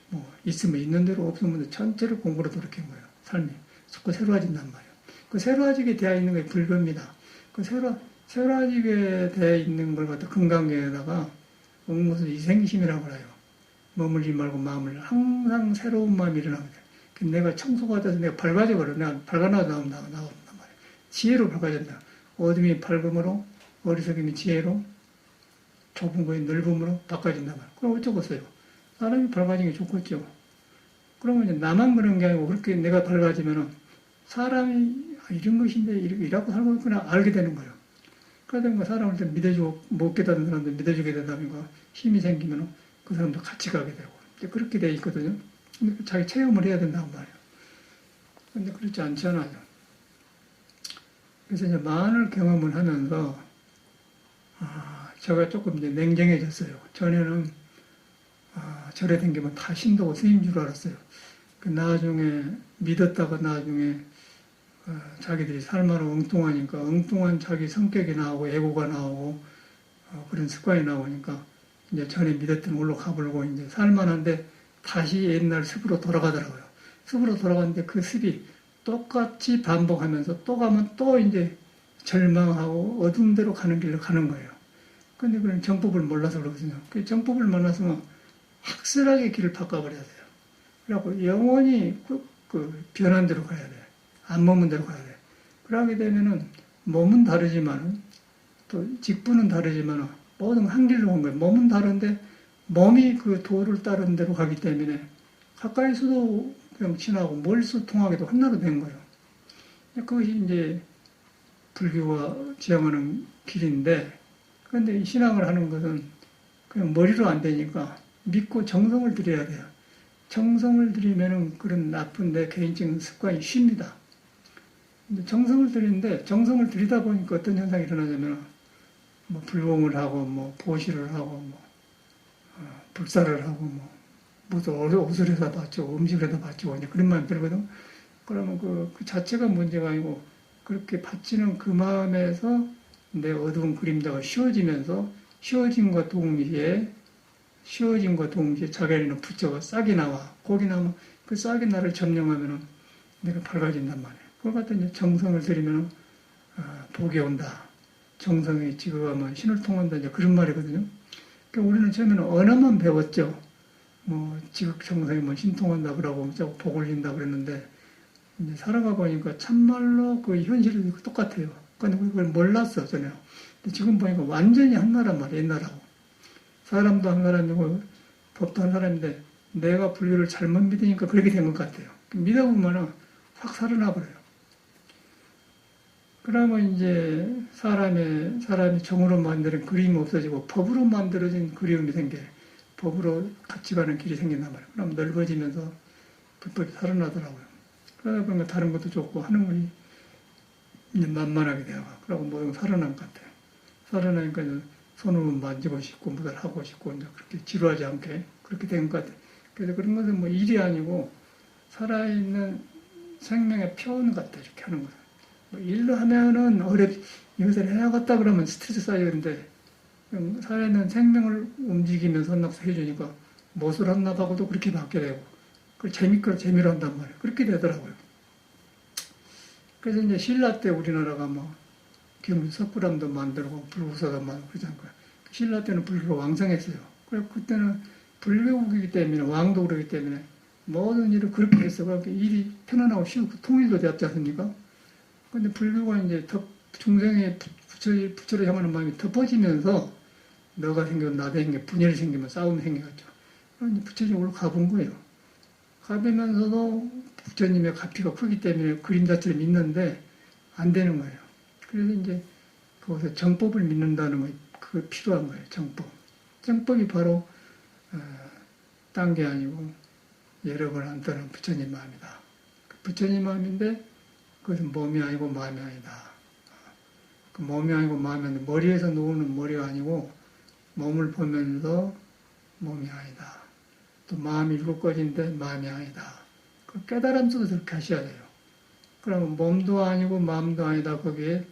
뭐 있으면 있는 대로 없으면 전체를 공부로 돌이킨 거예요. 삶이. 자꾸 새로워진단 말이에요. 그 새로워지게 되어 있는 게 불교입니다. 그 새로워지게 되어 있는 걸 갖다 금강경에다가 무슨 이생심이라고 해요. 머물지 말고 마음을 항상 새로운 마음이 일어나게 돼. 내가 청소가 돼서 내가 밝아져 버려. 내가 밝아나다 나온단 말이에요. 지혜로 밝아진다. 어둠이 밝음으로, 어리석임이 지혜로, 좁은 거에 넓음으로 바꿔진단 말이에요. 그럼 어쩌겠어요? 사람이 밝아지는 게 좋겠죠. 그러면 이제 나만 그런 게 아니고 그렇게 내가 밝아지면은 사람이 이런 것인데 이라고 살고 있구나 알게 되는 거예요. 그러다 사람을 좀 믿어주고 못 깨닫는 사람들 믿어주게 되다 보니까 힘이 생기면 그 사람도 같이 가게 되고 그렇게 돼 있거든요. 근데 자기 체험을 해야 된다고 말이에요. 근데 그렇지 않잖아요. 그래서 이제 많은 경험을 하면서 제가 조금 이제 냉정해졌어요. 전에는 절에 댕기면 다 신도고 스님 줄 알았어요. 그 나중에 믿었다가 나중에 자기들이 살만하고 엉뚱하니까 엉뚱한 자기 성격이 나오고 애고가 나오고 그런 습관이 나오니까 이제 전에 믿었던 걸로 가버리고 이제 살만한데 다시 옛날 습으로 돌아가더라고요. 습으로 돌아가는데 그 습이 똑같이 반복하면서 또 가면 또 이제 절망하고 어두운 데로 가는 길로 가는 거예요. 근데 그런 정법을 몰라서 그러거든요. 그 정법을 몰라서 확실하게 길을 바꿔버려야 돼요. 그래갖고 영원히 그 변한 대로 가야 돼. 안 머문 대로 가야 돼. 그러게 되면은 몸은 다르지만은 또 직분은 다르지만은 모든 한 길로 간 거예요. 몸은 다른데 몸이 그 도를 따른 대로 가기 때문에 가까이서도 그냥 친하고 멀리서 통하게도 하나로 된 거예요. 그것이 이제 불교가 지향하는 길인데, 그런데 이 신앙을 하는 것은 그냥 머리로 안 되니까 믿고 정성을 들여야 돼요. 정성을 들이면은 그런 나쁜 내 개인적인 습관이 쉽니다. 근데 정성을 들이는데 정성을 들이다 보니까 어떤 현상이 일어나냐면 뭐 불공을 하고 뭐 보시를 하고 뭐 불사를 하고 뭐 무슨 옷을 해서 바치고 음식을 해서 바치고 이제 그런 마음이 들거든. 그러면 그 자체가 문제가 아니고 그렇게 바치는 그 마음에서 내 어두운 그림자가 쉬워지면서 쉬워짐과 동시에 자기 안에는 부처가 싹이 나와. 거기 나면 그 싹이 나를 점령하면은 내가 밝아진단 말이에요. 그걸 갖다 이제 정성을 들이면 복이 온다. 정성이 지극하면 신을 통한다. 이제 그런 말이거든요. 그러니까 우리는 처음에는 언어만 배웠죠. 뭐 지극 정성이 뭐 신통한다 그러고 복 올린다 그랬는데 이제 살아가 보니까 참말로 그 현실이 똑같아요. 근데 그걸 몰랐어 전에. 근데 지금 보니까 완전히 한 나라란 말이에요. 옛날하고. 사람도 한 사람이고 법도 한 사람인데 내가 불교를 잘못 믿으니까 그렇게 된 것 같아요. 믿어보면은 확 살아나 버려요. 그러면 이제 사람이 정으로 만드는 그림이 없어지고 법으로 만들어진 그림이 생겨. 법으로 같이 가는 길이 생긴단 말이에요. 그럼 넓어지면서 불법이 살아나더라고요. 그러다 보니까 다른 것도 좋고 하는 것이 이제 만만하게 되어가. 그러고 모든 살아난 것 같아요. 살아나니까 손으로 만지고 싶고 뭐를 하고 싶고 이제 그렇게 지루하지 않게 그렇게 된 것 같아요. 그래서 그런 것은 뭐 일이 아니고 살아있는 생명의 표현 같다 이렇게 하는 거예요. 뭐 일로 하면은 이것을 해야겠다 그러면 스트레스 쌓이는데 살아있는 생명을 움직이면서 한납 해주니까 못을 한납하고도 그렇게 받게 되고 그걸 재미로 한단 말이에요. 그렇게 되더라고요. 그래서 이제 신라 때 우리나라가 뭐 석굴암도 만들고 불국사도 만들고 그러지 않고요. 신라 때는 불교가 왕성했어요. 그래서 그때는 불교국이기 때문에 왕도 그러기 때문에 모든 일을 그렇게 했어. 그러니까 일이 편안하고 쉽고 통일도 되었지 않습니까? 근데 불교가 이제 중생의 부처를 향하는 마음이 덮어지면서 너가 생기고 나도 생기고 분열이 생기면 싸움이 생겨갔죠. 그래서 부처님으로 가본 거예요. 가보면서도 부처님의 가피가 크기 때문에 그림 자체를 믿는데 안 되는 거예요. 그래서 이제 거기서 정법을 믿는다는 거 그게 필요한 거예요. 정법. 정법이 바로 딴 게 아니고 여러 번 안 떠는 부처님 마음이다. 부처님 마음인데 그것은 몸이 아니고 마음이 아니다. 그 몸이 아니고 마음이 아닌데 머리에서 놓는 머리가 아니고 몸을 보면서 몸이 아니다. 또 마음이 일곱 가지인데 마음이 아니다. 그 깨달음도 그렇게 하셔야 돼요. 그러면 몸도 아니고 마음도 아니다. 거기에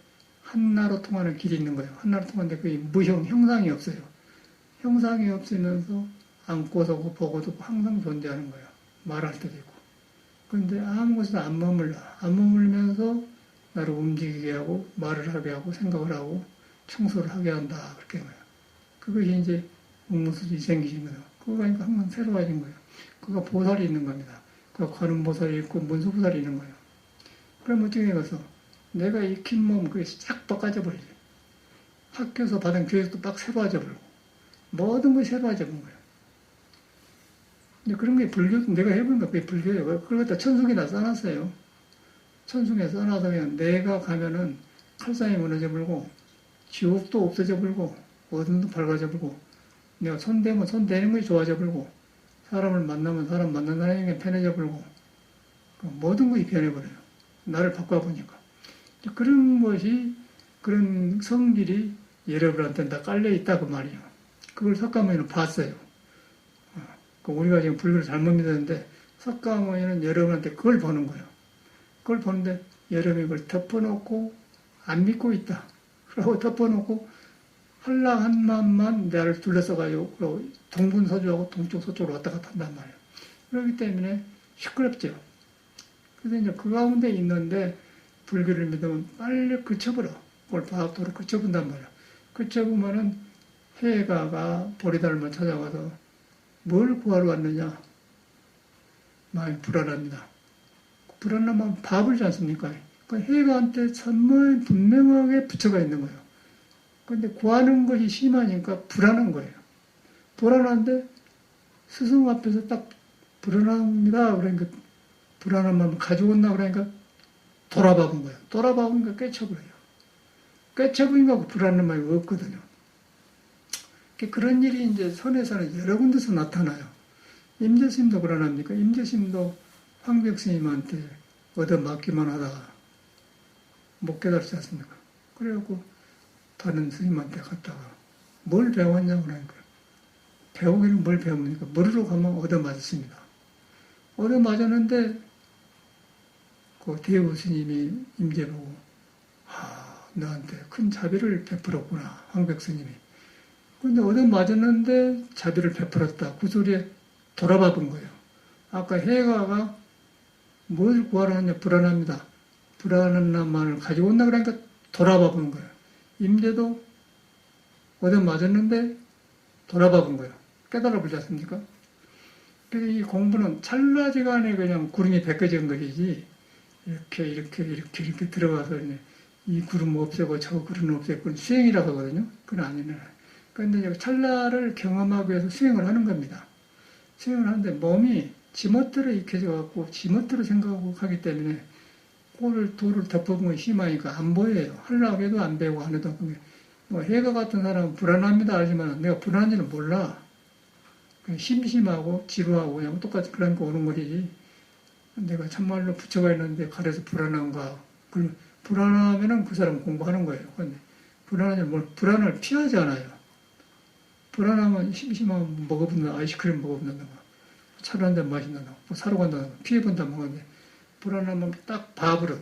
한나로 통하는 길이 있는 거예요. 한나로 통하는데 그게 형상이 없어요. 형상이 없으면서 안고서 보고도 항상 존재하는 거예요. 말할 때도 있고. 그런데 아무것도 안 머물러. 안 머물면서 나를 움직이게 하고 말을 하게 하고 생각을 하고 청소를 하게 한다. 그렇게 한 거예요. 그것이 이제 무무수지 생기신 거예요. 그거가 항상 새로워진 거예요. 그거 보살이 있는 겁니다. 그 관음보살이 있고 문수보살이 있는 거예요. 그럼 어떻게 가서 내가 익힌 몸 그게 싹 바꿔져 버리죠. 학교에서 받은 교육도 막 새로워져 버리고 모든 것이 새로워져 버린 거예요. 근데 그런 게 불교, 내가 해보니까 그게 불교예요. 그걸 갖다 천승에다 써놨어요. 천승에 써놔서 그냥 내가 가면은 칼상이 무너져 버리고 지옥도 없어져 버리고 어둠도 밝아져 버리고 내가 손대면 손대는 것이 좋아져 버리고 사람을 만나면 사람 만난다는 게 편해져 버리고 모든 것이 변해버려요. 나를 바꿔보니까. 그런 것이 그런 성질이 여러분한테 다 깔려있다 그 말이에요. 그걸 석가모니는 봤어요. 우리가 지금 불교를 잘못 믿었는데 석가모니는 여러분한테 그걸 보는 거예요. 그걸 보는데 여러분이 그걸 덮어놓고 안 믿고 있다. 그러고 덮어놓고 한lang 한마음만 나를 둘러싸가지고 동분서주하고 동쪽 서쪽으로 왔다 갔다 한단 말이에요. 그렇기 때문에 시끄럽죠. 그래서 이제 그 가운데 있는데 불교를 믿으면 빨리 그쳐버려. 그걸 도로 그쳐본단 말이야. 그쳐보면은 해가가 보리달마 찾아가서 뭘 구하러 왔느냐? 마음이 불안합니다. 불안하면 밥을 지 않습니까? 그 해가한테 천만 분명하게 붙여가 있는 거예요. 근데 구하는 것이 심하니까 불안한 거예요. 불안한데 스승 앞에서 딱 불안합니다. 그러니까 불안한 마음 가져온다 그러니까 돌아봐 본 거예요. 돌아봐 보니까 깨쳐버려요. 깨쳐보니까 불안한 마음이 없거든요. 그런 일이 이제 선에서는 여러 군데서 나타나요. 임재스님도 불안합니까? 임재스님도 황벽스님한테 얻어맞기만 하다가 못 깨달지 않습니까? 그래갖고 다른 스님한테 갔다가 뭘 배웠냐고 그러니까 배우기는 뭘 배웁니까? 머리로 가면 얻어맞았습니다. 얻어맞았는데 그 대우 스님이 임재보고 너한테 큰 자비를 베풀었구나 황벽스님이. 근데 얻어맞았는데 자비를 베풀었다. 그 소리에 돌아봐 본 거예요. 아까 해가가 뭘 구하러 하냐 불안합니다. 불안한 마음을 가지고 온다 그러니까 돌아봐 본 거예요. 임재도 얻어맞았는데 돌아봐 본 거예요. 깨달아 보지 않습니까? 그래서 이 공부는 찰나지간에 그냥 구름이 벗겨진 것이지 이렇게 들어가서 이 구름 없애고 저 구름 없애고 수행이라고 하거든요. 그건 아니네. 그런데 찰나를 경험하기 위해서 수행을 하는 겁니다. 수행을 하는데 몸이 지멋대로 익혀져 갖고 지멋대로 생각하고 하기 때문에 돌을 덮어보면 심하니까 안 보여요. 하려고 해도 안 배우고 안 해도 뭐 해가 같은 사람은 불안합니다 하지만 내가 불안한지는 몰라. 그냥 심심하고 지루하고 그냥 똑같이 그러니까 오는 거지. 내가 참말로 부처가 있는데 가려서 불안한가. 불안하면은 그 사람 공부하는 거예요. 근데 불안을 피하지 않아요. 불안하면 심심하면 먹어본다. 아이스크림 먹어본다든가. 차를 한잔 마신다든가. 뭐 사러 간다든가. 피해본다 먹었는데 불안하면 딱 밥으로.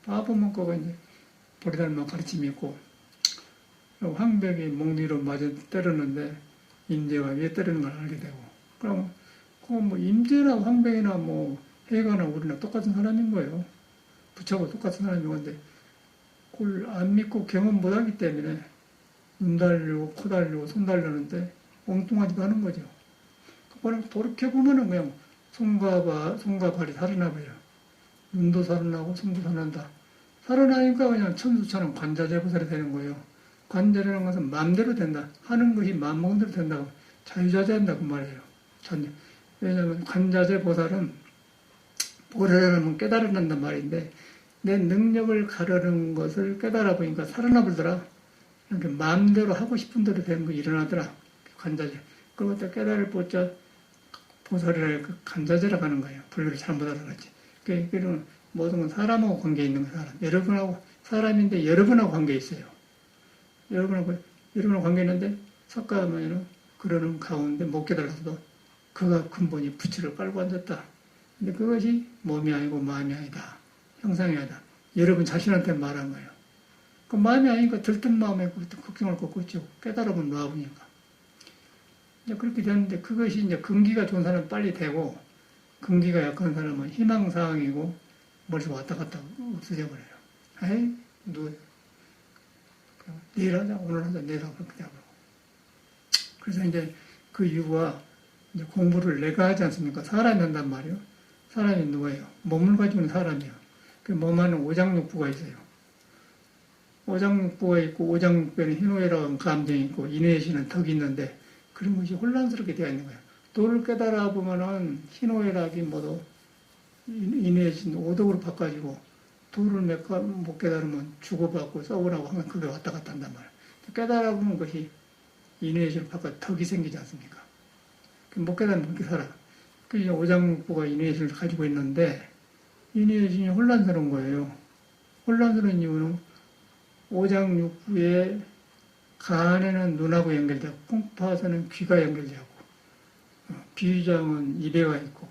밥을 먹고 이제 보리달마 가르침이 있고 황벽이 목리로 맞아 때렸는데 임재가 왜 때리는 걸 알게 되고 그럼 뭐 임재나 황벽이나 뭐 해가나 우리나 똑같은 사람인 거예요. 부처하고 똑같은 사람인 건데 그걸 안 믿고 경험 못하기 때문에 눈 달리고 코 달리고 손 달리는데 엉뚱하지도 않은 거죠. 그거는 돌이켜보면은 그냥 손과 발이 살아나버려. 눈도 살아나고 손도 살아난다. 살아나니까 그냥 천수처럼 관자재보살이 되는 거예요. 관자라는 것은 마음대로 된다. 하는 것이 마음먹은 대로 된다고 자유자재한다고 말이에요. 왜냐하면 관자재보살은 보살은 깨달아낸단 말인데 내 능력을 가르는 것을 깨달아 보니까 살아나 보더라. 이렇게 마음대로 하고 싶은 대로 되는 거 일어나더라. 관자재. 그리고 또 깨달을 보자 보살이라 그 관자재라고 하는 거예요. 불교를 잘못 알아갔지. 그러니까 모든 건 사람하고 관계 있는 거 사람. 여러분하고 사람인데 여러분하고 관계 있어요. 여러분하고 관계 있는데 석가모니는 그러는 가운데 못 깨달아서도 그가 근본이 부처를 깔고 앉았다. 근데 그것이 몸이 아니고 마음이 아니다. 형상이 아니다. 여러분 자신한테 말한 거예요. 그 마음이 아니니까 들뜬 마음에 걱정을 걷고 있죠. 깨달으면 놔보니까. 이제 그렇게 되는데 그것이 이제 근기가 좋은 사람은 빨리 되고 근기가 약한 사람은 희망사항이고 머리에서 왔다 갔다 없어져 버려요. 에이, 내일 하자, 오늘 하자, 내일 하자, 그렇게 되고. 그래서 이제 그 이유가 이제 공부를 내가 하지 않습니까? 사람이 한단 말이에요. 사람이 누구예요? 몸을 가지고 있는 사람이에요. 그 몸 안에 오장육부가 있어요. 오장육부가 있고 오장육부에는 희노애락은 하는 감정이 있고 인외시는 덕이 있는데 그런 것이 혼란스럽게 되어 있는 거예요. 도를 깨달아 보면은 희노애락이 모두 인외신 오덕으로 바꿔지고 도를 못 깨달으면 주고받고 써보라고 하면 그게 왔다 갔다 한단 말이에요. 깨달아 보는 것이 인외신을 바꿔 덕이 생기지 않습니까? 못 깨달으면 그렇게 살아. 그래서 오장육부가 인외신을 가지고 있는데 인외신이 혼란스러운 거예요. 혼란스러운 이유는 오장육부의 간에는 눈하고 연결되고 콩팥에는 귀가 연결되고 비위장은 입에가 있고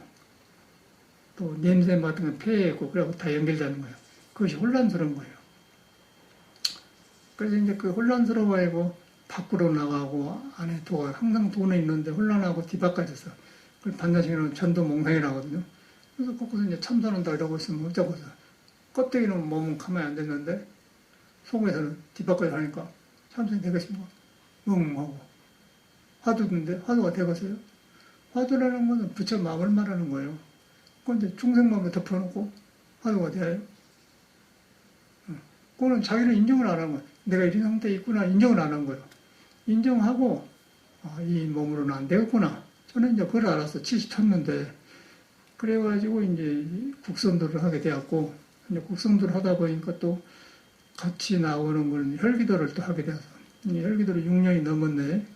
또 냄새 맡은 건 폐에 있고 그래고 다 연결되는 거예요. 그것이 혼란스러운 거예요. 그래서 이제 그 혼란스러워하고 밖으로 나가고 안에 항상 돈은 있는데 혼란하고 뒤바꿔져서 그걸 반자식으로는 전도몽상이라고 하거든요. 그래서 거기서 이제 참선한다 이러고 있으면 어쩌고서. 껍데기는 몸은 가만히 안 됐는데, 속에서는 뒷바퀴 하니까 참선이 되겠습니까? 응 하고. 화두인데, 화두가 되겠어요? 화두라는 것은 부처 마음을 말하는 거예요. 그런데 중생마음을 덮어놓고 화두가 돼요. 그거는 자기는 인정을 안 한 거예요. 내가 이런 상태에 있구나 인정을 안 한 거예요. 인정하고 이 몸으로는 안 되겠구나. 저는 이제 그걸 알았어. 70쳤는데 그래가지고 이제 국성도를 하게 되었고 이제 국성도를 하다 보니까 또 같이 나오는 건 혈기도를 또 하게 되어서 이 혈기도를 6년이 넘었네.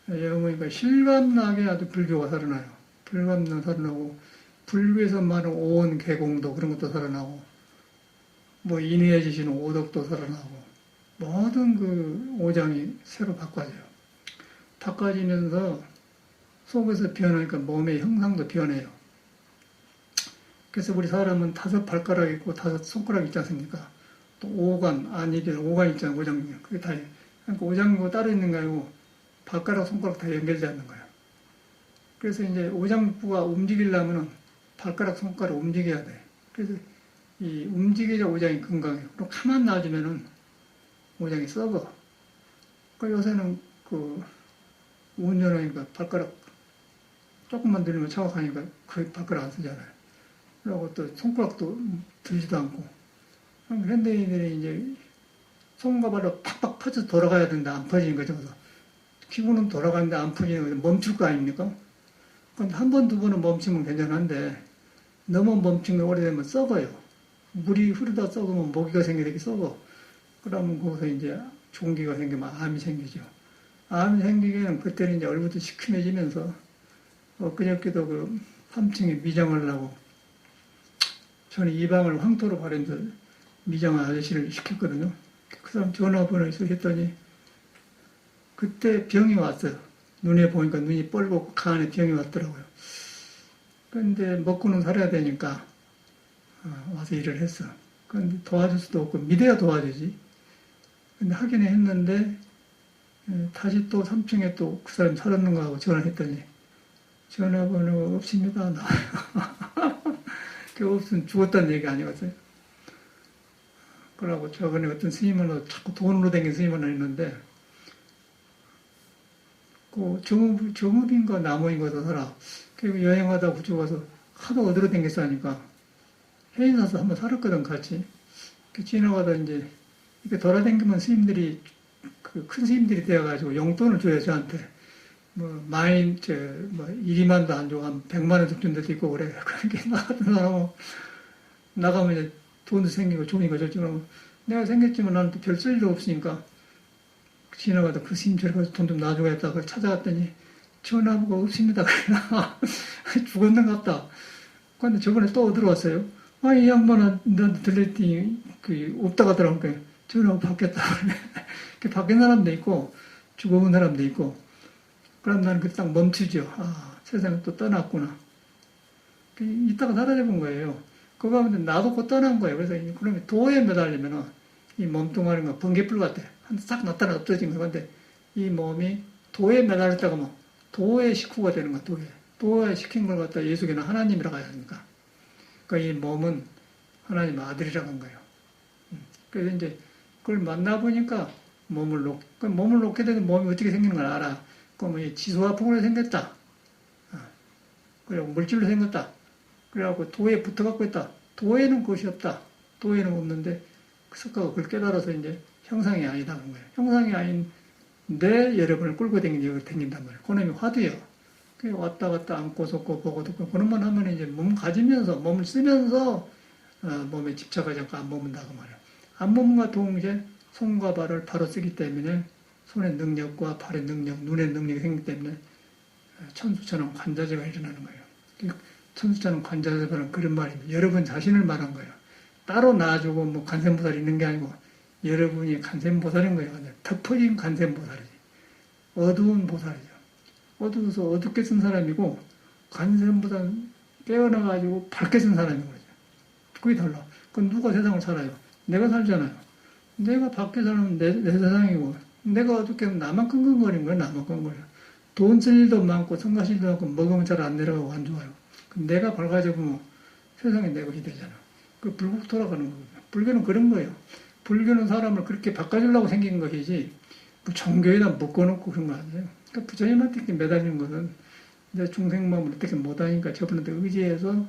여러분이니까 실감나게 아주 불교가 살아나요. 불감도 살아나고 불교에서 말하는 오온 개공도 그런 것도 살아나고 뭐 인해지시는 오덕도 살아나고 모든 그 오장이 새로 바꿔져요. 바꿔지면서 속에서 변하니까 몸의 형상도 변해요. 그래서 우리 사람은 5 발가락 있고 5 손가락 있지 않습니까? 또 오간, 오간 있잖아요. 오장. 그게 다, 그러니까 오장이고 따로 있는 거 아니고 발가락, 손가락 다 연결되어 있는 거예요. 그래서 이제 오장부가 움직이려면 발가락, 손가락 움직여야 돼. 그래서 이 움직여야 오장이 건강해요. 그럼 가만 놔주면은 오장이 썩어. 그러니까 요새는 그 운전하니까 발가락 조금만 들리면 차박하니까 그 발가락 안 쓰잖아요. 그리고 또 손가락도 들지도 않고. 현대인들이 이제 손과 발로 팍팍 퍼져 돌아가야 되는데 안 퍼지는 거죠. 기분은 돌아가는데 안 퍼지는 거죠. 멈출 거 아닙니까? 근데 한 번, 두 번은 멈추면 괜찮은데 너무 멈추면 오래되면 썩어요. 물이 흐르다 썩으면 모기가 생기게 썩어. 그러면 거기서 이제 종기가 생기면 암이 생기죠. 암이 생기기에는 그때는 이제 얼굴도 시큼해지면서 그저께도 그 3층에 미장하려고 저는 이방을 황토로 바른서 미장한 아저씨를 시켰거든요. 그 사람 전화번호 있어 했더니 그때 병이 왔어요. 눈에 보니까 눈이 뻘겋고 간에 병이 왔더라고요. 그런데 먹고는 살아야 되니까 와서 일을 했어. 그런데 도와줄 수도 없고 믿어야 도와주지. 근데 하긴 했는데 다시 또 3층에 또 그 사람 살았는가 하고 전화했더니 전화번호 없습니다. 나와요. 그 없으면 죽었다는 얘기 아니었어요. 그러고 저번에 어떤 스님은 자꾸 돈으로 댕긴 스님은 있는데 그 정읍인가 남원인가 살아. 그 여행하다 구주 가서 하도 어디로 댕겼어 하니까 해인사서 한번 살았거든 같이. 지나가다 이제 이렇게 돌아다니면 스님들이 그 큰 스님들이 되어가지고 용돈을 줘요 저한테. 뭐 많이 뭐 1~2만도 안 주고 한 100만 원 준데도 있고 그래. 그렇게 나가던 사람은 나가면 이제 돈도 생기고 좋으니까 저처럼 내가 생겼지만 나는 또 별 쓸일도 없으니까 지나가다 그 스님 저리 가서 돈 좀 놔주겠다. 그걸 찾아갔더니 전화번호가 없습니다. 그래 죽었는갑다. 근데 저번에 또 어디로 왔어요? 이 양반은 너한테 들렸더니 그 없다 가더라고요. 전화가 바뀌었다. 바뀐 사람도 있고 죽어온 사람도 있고 그럼 나는 그때 딱 멈추죠. 세상에 또 떠났구나. 이따가 사라져 본 거예요. 그거 하면 나도 곧 떠난 거예요. 그래서 그러면 도에 매달리면은 이 몸뚱아리가 번개불 같아. 싹 나타나 없어진 거예요. 근데 이 몸이 도에 매달렸다가 뭐 도의 식후가 되는 거야. 도에 시킨 걸 갖다 예수께는 하나님이라고 하지 않습니까? 그러니까 이 몸은 하나님 아들이라고 한 거예요. 그래서 이제 그걸 만나보니까 몸을 놓게 되면 몸이 어떻게 생기는 걸 알아. 그러면 지소화풍으로 생겼다. 그리고 물질로 생겼다. 그래갖고 도에 붙어갖고 있다. 도에는 그것이 없다. 도에는 없는데 그 석가가 그걸 깨달아서 이제 형상이 아니다 그런 거예요. 형상이 아닌데 여러분을 끌고 다닌단 말이에요. 그놈이 화두예요. 그 왔다 갔다 안고 섰고 보고 듣고 그런만 하면 이제 몸 가지면서 몸을 쓰면서 몸에 집착하지 않고 안 머문다 그 말이에요. 안 머문과 동시에 손과 발을 바로 쓰기 때문에 손의 능력과 발의 능력, 눈의 능력이 생기기 때문에 천수처럼 관자재가 일어나는 거예요. 천수처럼 관자재라는 그런 말입니다. 여러분 자신을 말한 거예요. 따로 놔주고 뭐 관세음보살이 있는 게 아니고 여러분이 관세음보살인 거예요. 덮어진 관세음보살이지. 어두운 보살이죠. 어두워서 어둡게 쓴 사람이고 관세음보살 깨어나가지고 밝게 쓴 사람인 거죠. 그게 달라. 그건 누가 세상을 살아요? 내가 살잖아요. 내가 밖에 살면 내 세상이고 내가 어떻게 하면 나만 끙끙거리는 거야. 나만 끙끙거려. 돈 쓸 일도 많고 성가실 일도 많고 먹으면 잘 안 내려가고 안 좋아요. 내가 밝아지고 세상에 내 것이 되잖아. 그 불국 돌아가는 거거든요. 불교는 그런 거예요. 불교는 사람을 그렇게 바꿔주려고 생긴 것이지, 뭐 종교에다 묶어놓고 그런 거 아니에요. 그러니까 부처님한테 이렇게 매달리는 것은 내 중생 마음을 어떻게 못하니까 저분한테 의지해서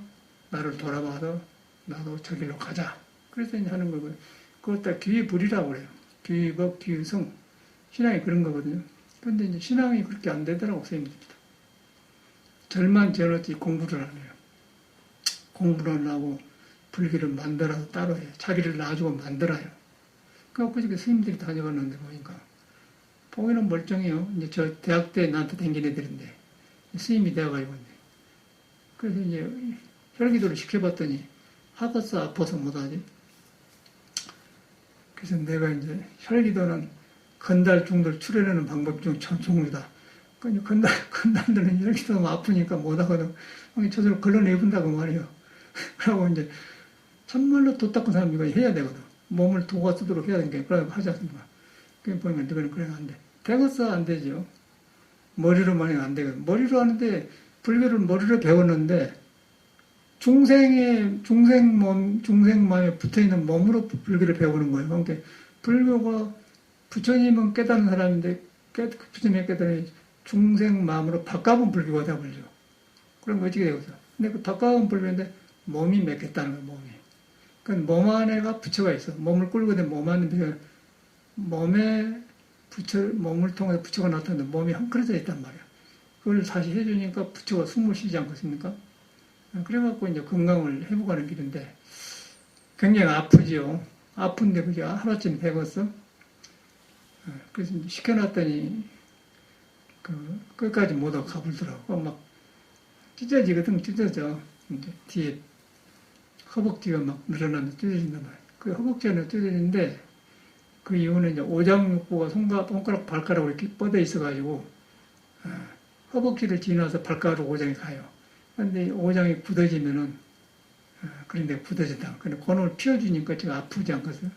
나를 돌아봐서 나도 저 길로 가자. 그래서 이제 하는 거고요. 그걸 다 귀의불이라고 그래요. 귀의법, 귀의성. 신앙이 그런 거거든요. 그런데 이제 신앙이 그렇게 안 되더라고, 선생님들. 절만 절었지 공부를 안 해요. 공부를 하고 불교를 만들어서 따로 해요. 자기를 놔주고 만들어요. 그래갖고 이렇게 스님들이 다녀갔는데 보니까 보기는 멀쩡해요. 이제 저 대학 때 나한테 댕긴 애들인데 스님이 되어가지고 있네. 그래서 이제 혈기도를 시켜봤더니 하겠어 아파서 못하지. 그래서 내가 이제 혈기도는 건달 중들 출혈하는 방법 중 종류다. 건달들은 혈기도 아프니까 못하거든. 저절로 걸러내본다고 말이에요. 그러고 이제 참말로 도 닦은 사람이 이거 해야 되거든. 몸을 도가 쓰도록 해야 되니까 그래 하지 않습니까? 그게 보면 너는 그래 안 돼. 되겠어 안 되죠. 머리로만 해도 안 되거든. 머리로 하는데 불교를 머리로 배웠는데 중생 마음에 붙어 있는 몸으로 불교를 배우는 거예요. 그러니까 불교가 부처님은 깨달은 사람인데 부처님이 깨달은 중생 마음으로 바꿔본 불교가 되어버리죠. 그럼 어떻게 되겠어? 근데 그 바꿔본 불교인데 몸이 맺겠다는 거예요. 몸이. 그러니까 몸 안에가 부처가 있어. 몸을 끌고 된 몸 안에 몸에 몸을 통해서 부처가 나타나는데 몸이 헝클어져 있단 말이야. 그걸 다시 해주니까 부처가 숨을 쉬지 않겠습니까? 그래갖고 이제 건강을 회복하는 길인데 굉장히 아프지요. 아픈데 그게 하루쯤 배웠어. 그래서 시켜놨더니 끝까지 못하고 가불더라고. 막 찢어지거든. 찢어져. 이제 뒤에 허벅지가 막 늘어나면서 찢어진단 말이야. 그 허벅지는 찢어지는데 그 이유는 이제 오장육부가 손가락 발가락으로 이렇게 뻗어 있어가지고 허벅지를 지나서 발가락 오장이 가요. 근데 오장이 굳어지면은 그런데 굳어진다. 근데 그놈을 피워주니까 지금 아프지 않겠어요?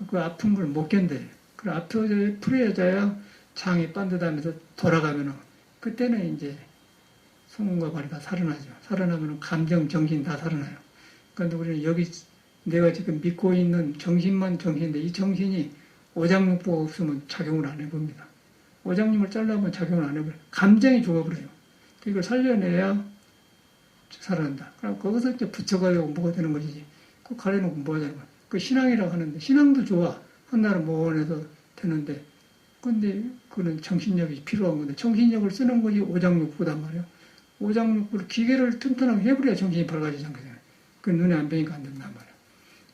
그 아픈 걸 못 견뎌요. 그래 풀어져야 장이 반듯하면서 돌아가면은 그때는 이제 손과 발이 다 살아나죠. 살아나면은 감정, 정신 다 살아나요. 그런데 우리는 여기 내가 지금 믿고 있는 정신만 정신인데 이 정신이 오장육부가 없으면 작용을 안 해봅니다. 오장육을 잘라면 작용을 안 해버려요. 감정이 죽어버려요. 이걸 살려내야 살아난다. 그럼 거기서 이제 붙여가려고 뭐가 되는 것이지. 그 가려놓고 뭐 하자는 거야. 그 신앙이라고 하는데 신앙도 좋아. 한나라는 모원에서 되는데 근데 그는 정신력이 필요한 건데 정신력을 쓰는 것이 오장육부단 말이에요. 오장육부를 기계를 튼튼하게 해버려야 정신이 밝아지지 않거든요. 그 눈에 안 뵈니까 안 된단 말이에요.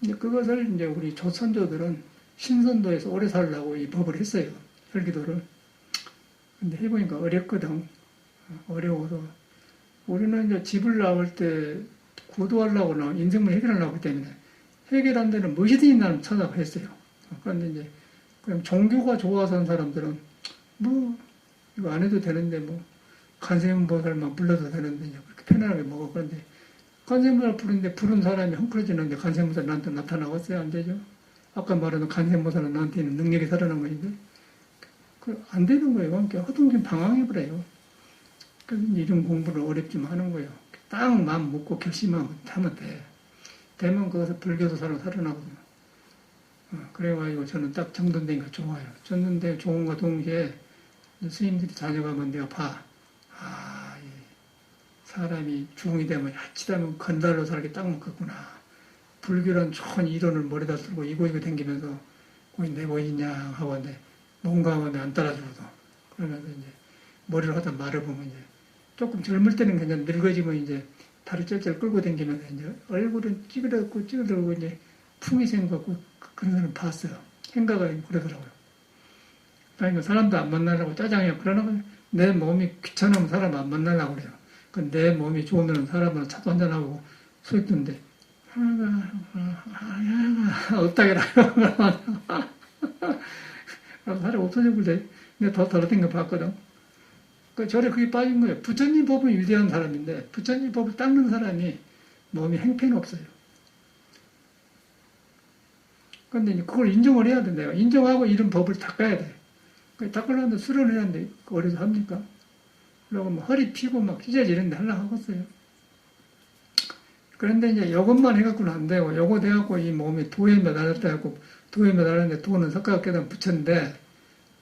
이제 그것을 이제 우리 조선조들은 신선도에서 오래 살려고 이 법을 했어요. 혈기도를. 근데 해보니까 어렵거든. 어려워서. 우리는 이제 집을 나올 때 구도하려거나 인생을 해결하려고 하기 때문에 해결한 데는 무엇이든지 나는 찾아가 했어요. 그런데 이제 그냥 종교가 좋아서 하는 사람들은 뭐 이거 안 해도 되는데 뭐 관세음보살만 불러도 되는데 이제 그렇게 편안하게 먹어. 그런데 관세음보살 부르는데 부른 사람이 헝클어지는데 관세음보살 나한테 나타나겠어요? 안 되죠? 아까 말한 관세음보살은 나한테 있는 능력이 살아난 것인데 안 되는 거예요. 그러니까 허둥지둥 방황해버려요. 그래서 이런 공부를 어렵지만 하는 거예요. 딱 마음 먹고 결심하면 돼. 되면 거기서 불교도 살아나거든요. 그래가지고 저는 딱 정돈되니까 좋아요. 정돈되 좋은과 동시에 스님들이 다녀가면 내가 봐. 사람이 중이 되면 야치다면 건달로 살기 딱 먹겠구나. 불교란 좋은 이론을 머리다 쓰고 이거 댕기면서 거기 내 뭐있냐 하고 근데 뭔가 하면 안 따라주거든. 그러면서 이제 머리를 하다 말해보면 이제 조금 젊을 때는 그냥 늙어지면 이제 다리 쩔쩔 끌고 댕기면서 이제 얼굴은 찌그러고 이제 풍이 생겼고 그런 사람 봤어요. 생각이 그러더라고요. 그러니까 사람도 안 만나려고 짜장해요. 그러나 내 몸이 귀찮으면 사람 안 만나려고 그래요. 내 몸이 좋으면 사람은 차도 한잔하고 서 있던데 없다게라 사람이 없어져 버려. 내가 더 더럽던 거 봤거든. 절에 그게 빠진 거예요. 부처님 법은 위대한 사람인데 부처님 법을 닦는 사람이 몸이 행패는 없어요. 그런데 그걸 인정을 해야 된대요. 인정하고 이런 법을 닦아야 돼. 닦으려는데 수련해야하는데 어디서 합니까? 그러고 뭐 허리 피고 막 찢어지는데 하려고 하겠어요. 그런데 이제 이것만 해갖고는 안 되고, 요거 돼갖고 이 몸이 도에 매달렸다 해갖고, 도에 매달렸는데 도는 석가가 깨달은 부처인데,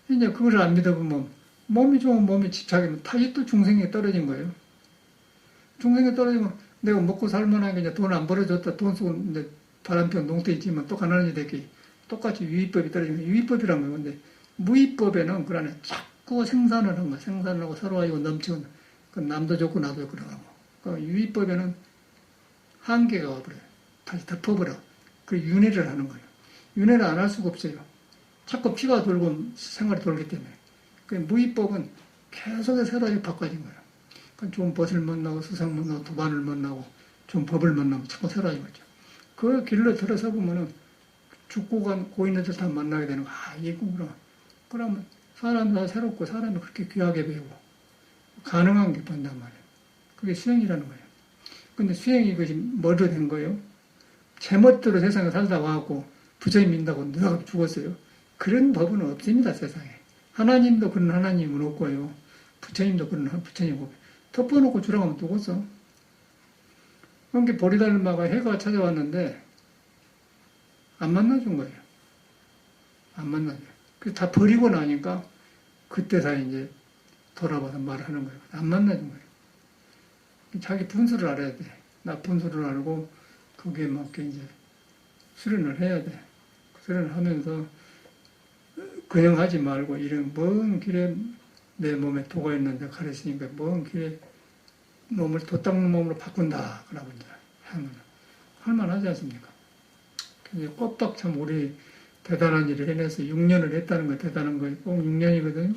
이제 그걸 안 믿어보면, 몸이 좋은 몸이 집착이면 다시 또 중생에 떨어진 거예요. 중생에 떨어지면 내가 먹고 살만한 게 이제 돈 안 벌어줬다, 돈 쓰고 이제 바람피운 농토 있지만 또 가난해지 되기 똑같이 유의법이 떨어지면 유의법이란 거예요. 근데 무의법에는 그 안에 자꾸 생산을 한 거야. 생산을 하고 서로 하고 넘치고, 그 남도 좋고 나도 좋고 그러고. 그 유의법에는 한계가 와버려요. 다시 덮어버려. 그 윤회를 하는 거예요. 윤회를 안 할 수가 없어요. 자꾸 피가 돌고 생활이 돌기 때문에. 그 무의법은 계속 새로이 바꿔진 거예요. 그러니까 좋은 벗을 만나고 수상 만나고 도반을 만나고 좋은 법을 만나고 자꾸 새로이 거죠. 그 길로 들어서 보면은 죽고 간 고인들 다 만나게 되는 거. 아, 이구나. 그러면 사람이 다 새롭고 사람이 그렇게 귀하게 배우고 가능한 게 본단 말이에요. 그게 수행이라는 거예요. 근데 수행이 이것이 뭐로 된 거예요? 제멋대로 세상에 살다 와갖고 부처님 믿는다고 누가 죽었어요. 그런 법은 없습니다, 세상에. 하나님도 그런 하나님은 없고요. 부처님도 그런 부처님이고. 덮어놓고 주라고 누구겠어? 그러니까 보리달마가 해가 찾아왔는데 안 만나준 거예요. 안 만나줘요. 다 버리고 나니까 그때 다 이제 돌아와서 말하는 거예요. 안 만나준 거예요. 자기 분수를 알아야 돼. 나 분수를 알고 거기에 맞게 이제 수련을 해야 돼. 수련을 하면서 그냥 하지 말고 이런 먼 길에 내 몸에 도가 있는데 가르치니까 먼 길에 몸을 도 닦는 몸으로 바꾼다. 그러고 이제 하면 할만하지 않습니까? 근데 꼽박 참 우리 대단한 일을 해내서 6년을 했다는 거 대단한 거예요. 꼭 6년이거든요.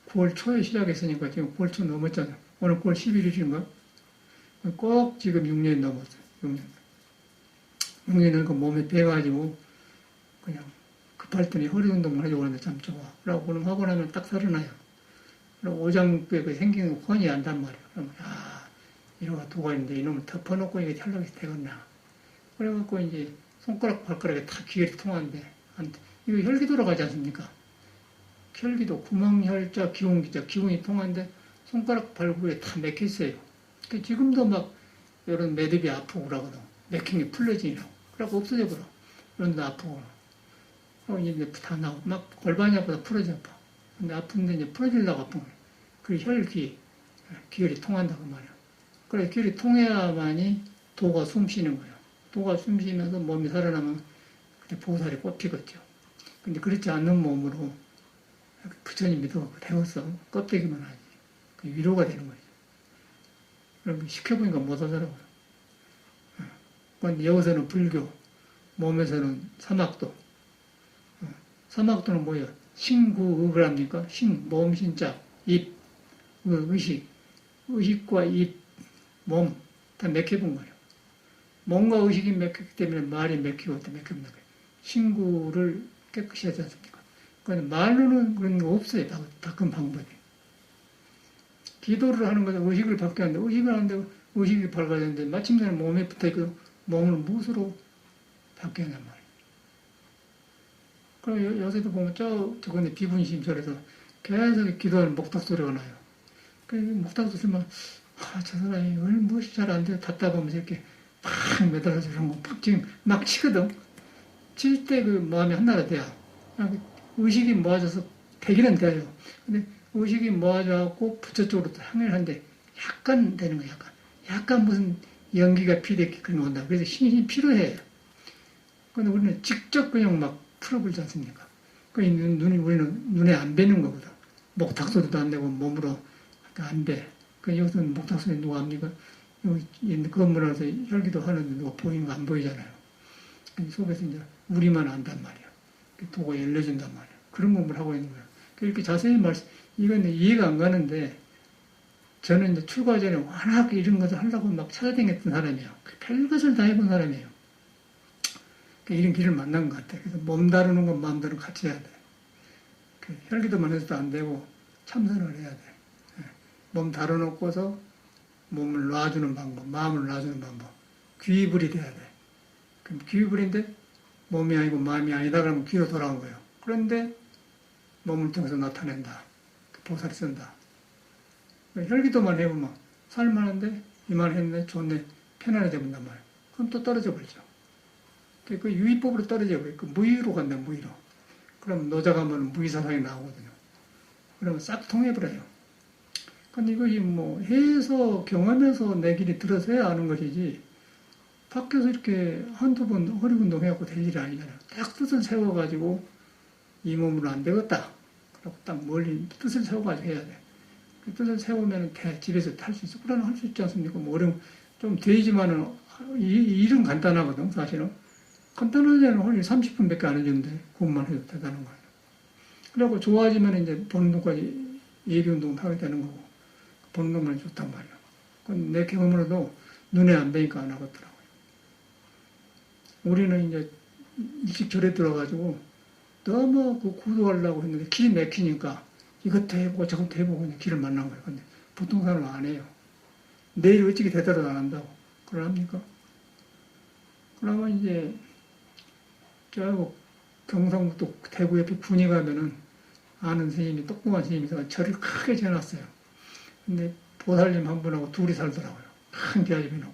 9월 초에 시작했으니까 지금 9월 초 넘었잖아요. 오늘 9월 11일인가? 꼭 지금 6년이 넘었어요. 6년. 6년은 그 몸에 배가지고 그냥 급할 때니 허리 운동만 하려고 하는데 참 좋아. 그러고 그럼 하고 나면 딱 살아나요. 그리고 오장뼈에 그 생기는 권이 안단 말이에요. 그러면 이러가 도가 있는데 이놈을 덮어놓고 이게 혈락이 되겠나. 그래갖고 이제 손가락 발가락에 다 기혈이 통하는데 이거 혈기 돌아가지 않습니까? 혈기도 구멍혈자, 기운기자, 기운이 통하는데 손가락 발구에 다 맥혔어요. 지금도 막 이런 매듭이 아프고 그러거든. 맥힌 게 풀려지냐고. 그래갖고 없어져 버려. 이런 데 아프고. 이제 다 나고 막 골반이 아프다 풀어져 봐. 근데 아픈데 이제 풀어지려고 아픈 거예요. 그 혈기, 기혈이 통한다고 말이야. 그래 기혈이 통해야만이 도가 숨 쉬는 거예요. 도가 숨 쉬면서 몸이 살아나면 그때 보살이 꼽히겠죠. 근데 그렇지 않는 몸으로 부처님 믿어 배웠어. 껍데기만 하지. 그 위로가 되는 거죠. 그럼 시켜보니까 못 하더라고요. 근데 여기서는 불교, 몸에서는 사막도. 사막도는 뭐예요? 신구의를 합니까? 몸, 신자, 입, 의식. 의식과 입, 몸, 다 맥혀본 거예요. 몸과 의식이 맥혔기 때문에 말이 맥히고 또 맥혀본 거예요. 신구를 깨끗이 하지 않습니까? 그런데 말로는 그런 거 없어요. 바꾼 방법이. 기도를 하는 것은 의식을 바뀌게 하는데, 의식을 하는데 의식이 밝아졌는데, 마침내 몸에 붙어있고, 몸을 무엇으로 바뀌게 하냔 말이에요. 그리고 요새도 보면 저건데 비분심설에서 계속 기도하는 목탁 소리가 나요. 그 목탁 소리만, 저 사람이 왜 무엇이 잘 안 돼요? 답답하면서 이렇게 팍 매달아서 그런 거 팍 지금 막 치거든. 칠 때 그 마음이 하나가 돼요. 의식이 모아져서 되기는 돼요. 근데 의식이 모아져갖고 부처 쪽으로 향을 하는데 약간 되는 거예요. 약간 무슨 연기가 피되게 그런 거 온다. 그래서 신이 필요해요. 근데 우리는 직접 그냥 막 풀어버리지 않습니까? 우리는 눈에 안 뵈는 거거든. 목탁 소리도 안 되고 몸으로 안 뵈. 여기서 목탁 소리 누가 합니까? 여기 건물 안에서 혈기도 하는데 누가 보이는 거 안 보이잖아요. 속에서 이제 우리만 안단 말이야. 도가 열려준단 말이야. 그런 공부를 하고 있는 거야. 이렇게 자세히 이건 이해가 안 가는데, 저는 이제 출가 전에 워낙 이런 것을 하려고 막 찾아다녔던 사람이에요. 별것을 다 해본 사람이에요. 이런 길을 만난 것 같아요. 그래서 몸 다루는 건 마음 다루는 같이 해야 돼. 혈기도만 해서도 안 되고, 참선을 해야 돼. 몸 다뤄놓고서 몸을 놔주는 방법, 마음을 놔주는 방법. 귀불이 돼야 돼. 그럼 귀불인데 몸이 아니고 마음이 아니다 그러면 귀로 돌아온 거예요. 그런데 몸을 통해서 나타낸다. 보살이 쓴다. 혈기도만 해보면 살만한데 이 말 했네, 좋네, 편안해져 본단 말이에요. 그럼 또 떨어져 버리죠. 그 유의법으로 떨어져 버려요. 그 무의로 간다, 무의로. 그럼 노작하면 무의사상이 나오거든요. 그러면 싹 통해버려요. 근데 이거 뭐 해서 경험해서 내 길이 들어서야 아는 것이지, 밖에서 이렇게 한두 번 허리 운동해갖고 될 일이 아니잖아요. 딱 뜻을 세워가지고 이 몸으로 안 되겠다. 그러고 딱 멀리 뜻을 세워가지고 해야 돼. 그 뜻을 세우면 집에서 탈 수 있어. 그러나 할 수 있지 않습니까? 뭐 어려움 좀 되지만은 이 일은 간단하거든, 사실은. 간단하지는 한 30분밖에 안 해주는데 그것만 해도 대단한 거예요. 그리고 좋아지면 이제 보는 동까지 예비 운동을 하게 되는 거고, 보는 동만 좋단 말이야. 그건 내 경험으로도 눈에 안 뵈니까 안 하겠더라고요. 우리는 이제 일찍 절에 들어가지고 너무 그 구도하려고 했는데 길이 막히니까 이것도 해보고 저것도 해보고 그냥 길을 만난 거예요. 근데 보통 사람은 안 해요. 내일 어찌게 되더라도 안 한다고. 그러합니까? 그러면 이제 저 경상북도 대구 옆에 군이 가면은 아는 스님이, 똑똑한 스님이 절을 크게 지어놨어요. 근데 보살님 한 분하고 둘이 살더라고요. 큰 대화집이라고.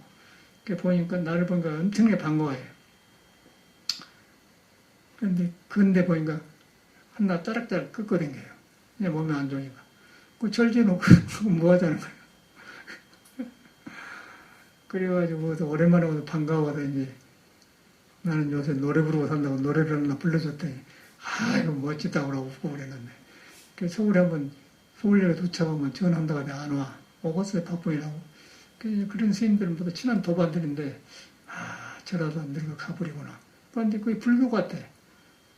보니까 나를 보니까 엄청나게 반가워해요. 근데 보니까 하나 짜락짜락 끄고 댕겨요. 그냥 몸이 안 좋으니까. 그 절지해놓고 뭐 하자는 거예요. 그래가지고 오랜만에 와서 반가워서 이제 나는 요새 노래 부르고 산다고 노래를 하나 불러줬더니 이거 멋지다고 그러고 웃고 그랬는데, 그래서 서울에 한번 서울역에 도착하면 전화한다고 하는데 안 와. 오겠어요, 바쁘이라고. 그런 스님들은 모두 친한 도반들인데 저라도 안 늙어 가버리구나. 그런데 그게 불교 같아.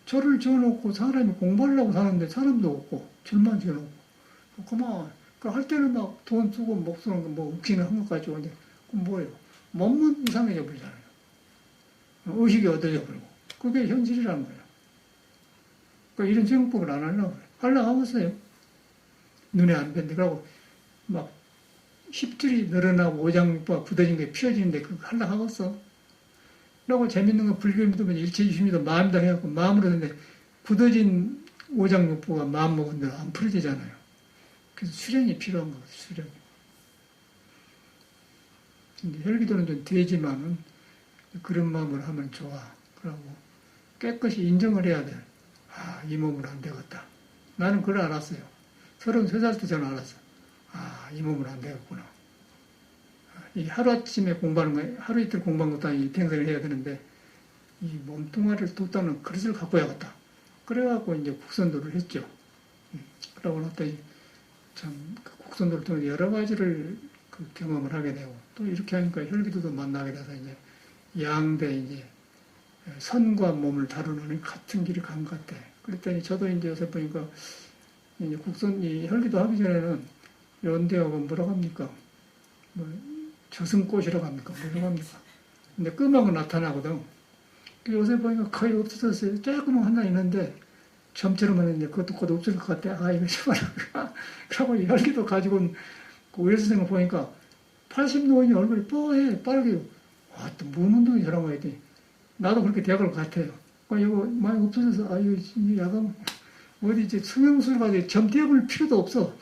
절을 지어놓고 사람이 공부하려고 사는데 사람도 없고 절만 지어놓고 그만 할 때는 막 돈 쓰고 목 쓰는 거 뭐 웃기는 한 것 가지고. 근데 그건 뭐예요? 몸만 이상해져 버리잖아요. 의식이 얻어져 버리고. 그게 현실이라는 거예요. 그러니까 이런 정법을 안 하려고 그래요. 하려고 하겠어요. 눈에 안 밴데. 그러고 막 10줄이 늘어나고 오장육부가 굳어진 게 피어지는데 그거 하려고 하겠어. 그러고 재밌는 건 불교 믿으면 일체유심이도 마음이다 해갖고 마음으로 했는데 굳어진 오장육부가 마음 먹은 대로 안 풀어지잖아요. 그래서 수련이 필요한 거거든요. 수련이. 근데 혈기도는 좀 되지만은 그런 마음으로 하면 좋아. 그러고 깨끗이 인정을 해야 돼. 이 몸으로 안 되겠다. 나는 그걸 알았어요. 33살 때 저는 알았어. 이 몸으로 안 되겠구나. 이 하루아침에 공부하는 거예요. 하루 이틀 공부한 것도 아니고 평생을 해야 되는데 이 몸뚱아리를 뒀다는 그릇을 갖고 야겠다. 그래갖고 이제 국선도를 했죠. 그러고 났더니 참 그 국선도를 통해 여러 가지를 그 경험을 하게 되고, 또 이렇게 하니까 혈기도도 만나게 돼서 이제 양대 이제 선과 몸을 다루는 같은 길을 간 것 같아. 그랬더니 저도 이제 요새 보니까 이제 이 혈기도 하기 전에는 연대하고 뭐라고 합니까? 뭐 저승꽃이라고 합니까? 뭐라고 합니까? 근데 끄막은 나타나거든. 요새 보니까 거의 없어졌어요. 조금만 하나 있는데 점처럼 하는데 그것도 곧 없을 것 같아. 이거 정말. 그러고 혈기도 가지고 그 의사생을 보니까 80 노인이 얼굴이 뽀해, 빨개요. 또 뭔 운동이 저런 거 했더니 나도 그렇게 대학을 같아요. 이거 많이 없어져서 이거 야간 어디 이제 성형술 가지고 점 떼어볼 필요도 없어.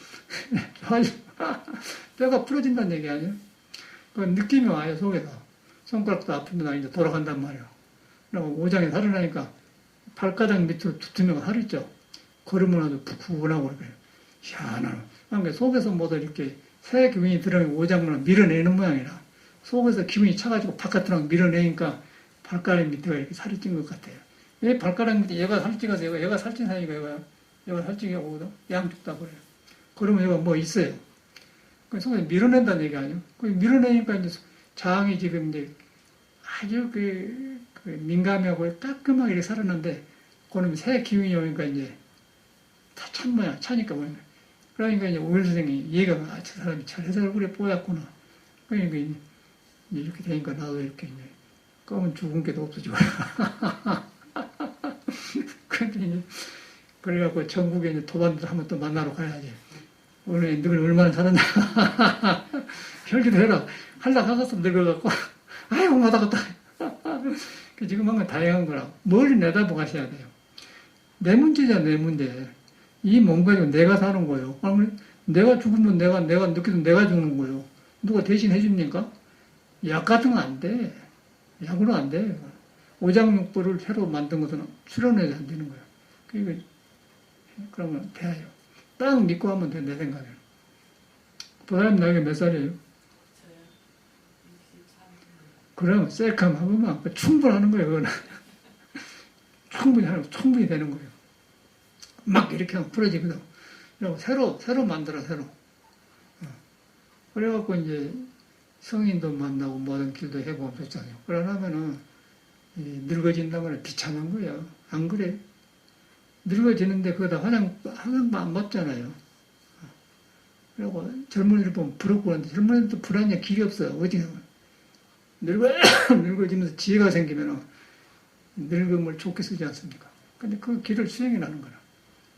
뼈가 부러진다는 얘기 아니에요? 그 느낌이 와요, 속에서. 손가락도 아프면 이제 돌아간단 말이에요. 그리고 오장에 살이 나니까 발가락 밑으로 두툼한 살 있죠. 걸으면 아주 푹푹하고 그래요. 희한하네. 그러니까 속에서 모두 이렇게 새 기운이 들어가면 오장문을 밀어내는 모양이라, 속에서 기운이 차가지고 바깥으로 밀어내니까 발가락 밑에가 이렇게 살이 찐 것 같아요. 왜 발가락 밑에 얘가 살이 찌어서 얘가 살찐 사이가 얘가 살찌게 오거든. 양쪽 다 그래요. 그러면 얘가 뭐 있어요. 그 속에서 밀어낸다는 얘기 아니에요. 그 밀어내니까 이제 장이 지금 이제 아주 그 민감하고 깔끔하게 이렇게 살았는데, 그놈이 새 기운이 오니까 이제 다 찬 모양, 차니까 뭐냐. 그러니까 이제 오일 선생이 얘가 저 사람이 저래서 얼굴에 뽀얗구나. 그러니까 이제 이렇게 되니까 나도 이렇게 이제 검은 죽은 게도 없어지고. 그런데 이제 그래갖고 전국에 이제 도반들 한번 또 만나러 가야지. 오늘 늙을 얼마나 살았나. 혈기도 해라. 하려고 하겠어, 늙어갖고. 못 하겠다. 지금 한 건 다양한 거라. 멀리 내다보고 가셔야 돼요. 내 문제잖아, 내 문제. 이 몸 가지고 내가 사는 거예요. 내가 죽으면 내가 느끼면 내가 죽는 거예요. 누가 대신 해줍니까? 약 같은 건 안 돼. 약으로 안 돼. 오장육부를 새로 만든 것은 수련해도 안 되는 거예요. 그러니까 그러면 돼요. 딱 믿고 하면 돼, 내 생각에는. 보다님 나이가 몇 살이에요? 그러면 셀카 하면 충분하는 거예요, 그거는. 충분히 되는 거예요. 막 이렇게 하면 부러지거든. 그리고 새로 만들어, 새로. 그래갖고 이제 성인도 만나고 모든 길도 해보면 좋잖아요. 그러려면은 늙어진다는 건 비참한 거예요. 안 그래? 늙어지는데 거기다 화장도 안 맞잖아요. 그리고 젊은이를 보면 부럽고 그러는데 젊은이도 불안해 길이 없어요. 어디 가면. 늙어지면서 지혜가 생기면 늙음을 좋게 쓰지 않습니까? 근데 그 길을 수행해 나는 거라.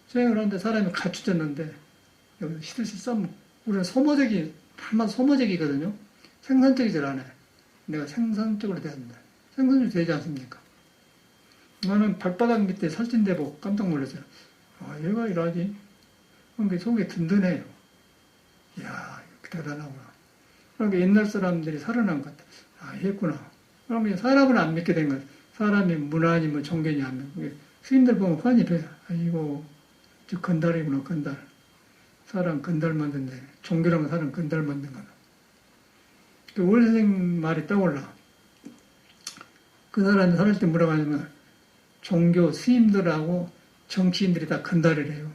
수행을 하는데 사람이 갖추졌는데 여기서 시들시 싸면 우리는 한마디 소모적이거든요. 생산적이질 않아요. 내가 생산적으로 돼야 된다. 생산적으로 되지 않습니까? 나는 발바닥 밑에 살찐데 보고 깜짝 놀랐어요. 아, 얘가 이러지? 그러니까 속이 든든해요. 이야, 대단하구나. 그러니까 옛날 사람들이 살아난 것 같아. 아, 했구나. 그러면 사람을 안 믿게 된 거예요. 사람이 문화니 뭐 종교니 안 믿고. 스님들 보면 환입해요. 아이고, 저 건달이구나, 건달. 사람 건달 만든데, 종교라면 사람 건달 만든 거다. 그 월선생 말이 떠올라. 그 사람이 살을 때 뭐라고 하냐면, 종교 스님들하고 정치인들이 다 건달이래요.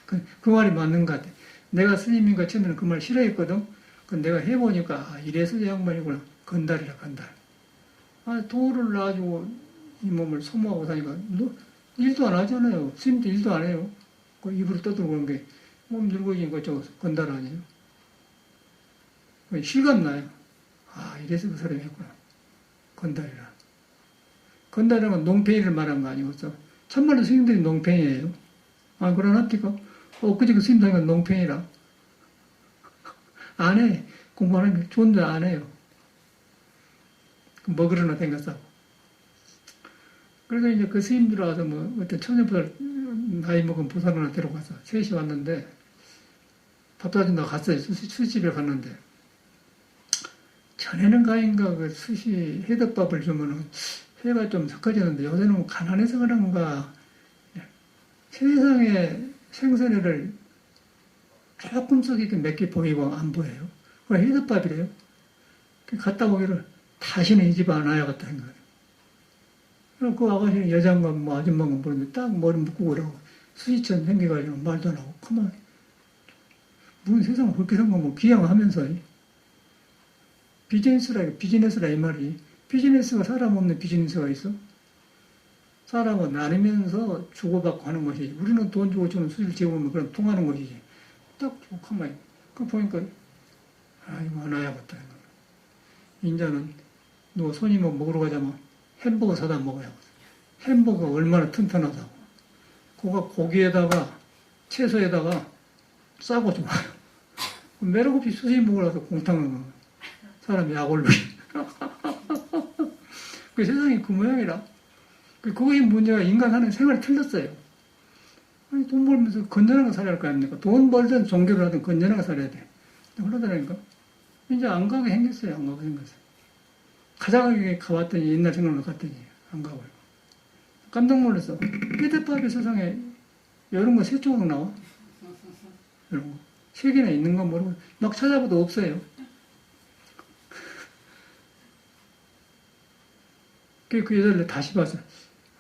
그 말이 맞는 것 같아. 내가 스님인 거 처음에는 그 말 싫어했거든. 그 내가 해보니까, 아, 이래서 이 양반이구나. 건달이라, 건달. 아, 도를 놔주고 이 몸을 소모하고 다니까, 일도 안 하잖아요. 스님도 일도 안 해요. 그 입으로 떠들고 그런 게, 몸 늙어지니까 저 건달 아니에요? 실감나요. 아, 이래서 그 사람이 했구나. 건달이라. 건달이라면 농팽이를 말한 거 아니겠어? 참말로 스님들이 농팽이에요. 아, 그러나니까? 그제 그 스님 다니까 농팽이라. 안 해. 공부하는 게 좋은데 안 해요. 먹으러나 댕겼다고. 그래서 이제 그 스님들 와서 뭐, 어떤 처녀보다 나이 먹은 보살을 하나 데려가서 셋이 왔는데, 밥 사준다고 갔어요. 수집에 갔는데. 전에는 가인가 그 수시 해덮밥을 주면은 회가 좀 섞어지는데 요새는 가난해서 그런가 세상에 생선회를 조금씩 이렇게 몇 개 보이고 안 보여요. 그래 해덮밥이래요. 갔다 오기를 다시는 이 집 안 와야겠다 생각해요. 그럼 그 아가씨는 여자인가 뭐 아줌마인가 모르는데 딱 머리 묶고 그러고 수시처럼 생겨가지고 말도 안 하고 가만히 무슨 세상을 그렇게 생각하면 귀양하면서 비즈니스라 이 말이. 비즈니스가 사람 없는 비즈니스가 있어? 사람은 나누면서 주고받고 하는 것이지. 우리는 돈 주고 주는 수술 제공하면 그럼 통하는 것이지. 딱 가만히. 그 보니까 아 이거 안 와야겠다. 인자는 누가 손님 먹으러 가자면 햄버거 사다 먹어야 햄버거 얼마나 튼튼하다고. 그거 고기에다가 채소에다가 싸고 좋아요. 매력 없이 수시 먹으러 가서 공탕을 먹어요. 사람이 약올로. 그 세상이 그 모양이라. 그거의 문제가 인간 사는 생활이 틀렸어요. 아니, 돈 벌면서 건전한 거 살아야 할 거 아닙니까? 돈 벌든 종교를 하든 건전한 거 살아야 돼. 그러더라니까. 이제 안 가게 생겼어요. 안 가게 생겼어요. 가자하게 가봤더니 옛날 생각나 갔더니 안 가고요. 깜짝 놀랐어. 뼈대밥이 세상에 이런 거 세 조각 나와? 이런 거. 세 개나 있는 건 모르고 막 찾아봐도 없어요. 그 여자를 다시 봐서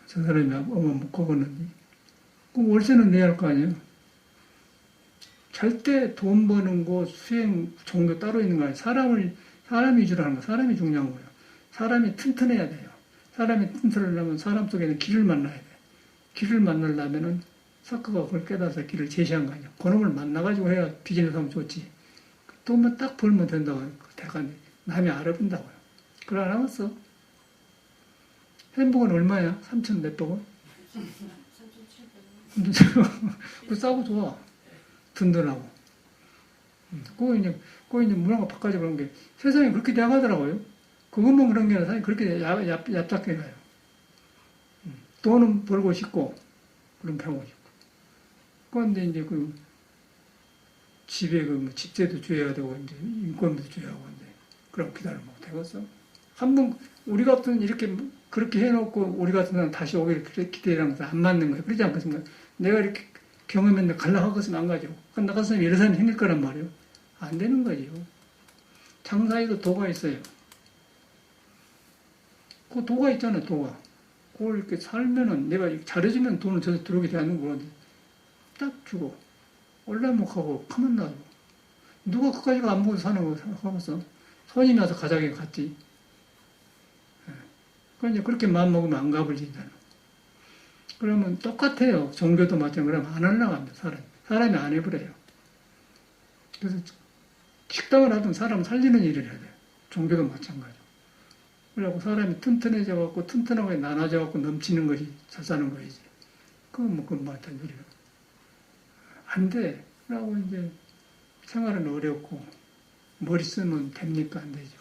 저 사람이 어머 묵고 걷는데 그럼 월세는 내야 할 거 아니에요. 절대 돈 버는 거 수행 종교 따로 있는 거 아니에요. 사람이 위주로 하는 거 사람이 중요한 거예요. 사람이 튼튼해야 돼요. 사람이 튼튼하려면 사람 속에는 길을 만나야 돼. 길을 만나려면은 사커가 그걸 깨달아서 길을 제시한 거 아니에요. 그놈을 만나가지고 해야 비즈니스 하면 좋지. 돈만 딱 벌면 된다고요. 대가 남이 알아본다고요. 그걸 안 하겠어. 햄버거는 얼마야? 3천 몇백 원? 3,700원. 그거 싸고 좋아. 든든하고. 그거 이제 문화가 바꿔져 그런 게 세상이 그렇게 돼가더라고요. 그것만 그런 게 아니라 사실 그렇게 얍작해 가요. 돈은 벌고 싶고, 그럼 배우고 싶고. 그런데 이제 집에 집세도 줘야 되고, 이제 인건비도 줘야 하고, 이제 그럼 기다려 못 되겠어. 한번 우리 같은 이렇게 그렇게 해놓고 우리 같은 사람 다시 오기를 기대하는 것은 안 맞는 거예요. 그러지 않겠습니까? 내가 이렇게 경험했는데 갈라고 것은 안 가죠. 그럼 나 같으면 여러 사람이 힘들 거란 말이에요. 안 되는 거죠. 장사에도 도가 있어요. 그 도가 있잖아요, 도가. 그걸 이렇게 살면은 내가 잘해주면 돈을 저도 들어오게 되는 거거든요. 딱 주고, 올라목하고, 가만 놔두고. 누가 그까지가 안 보고 사는 거 생각하면서 손이 나서 가자게 갔지. 그러니까 그렇게 마음먹으면 안 가버리잖아요. 그러면 똑같아요. 종교도 마찬가지로 안 올라갑니다, 사람이 안 해버려요. 그래서 식당을 하든 사람 살리는 일을 해야 돼요. 종교도 마찬가지로. 그래갖고 사람이 튼튼해져갖고 튼튼하게 나눠져갖고 넘치는 것이 잘 사는 거이지. 그건 뭐, 그건 맞다, 소리요. 안 돼. 그러고 이제 생활은 어렵고, 머리 쓰면 됩니까? 안 되죠.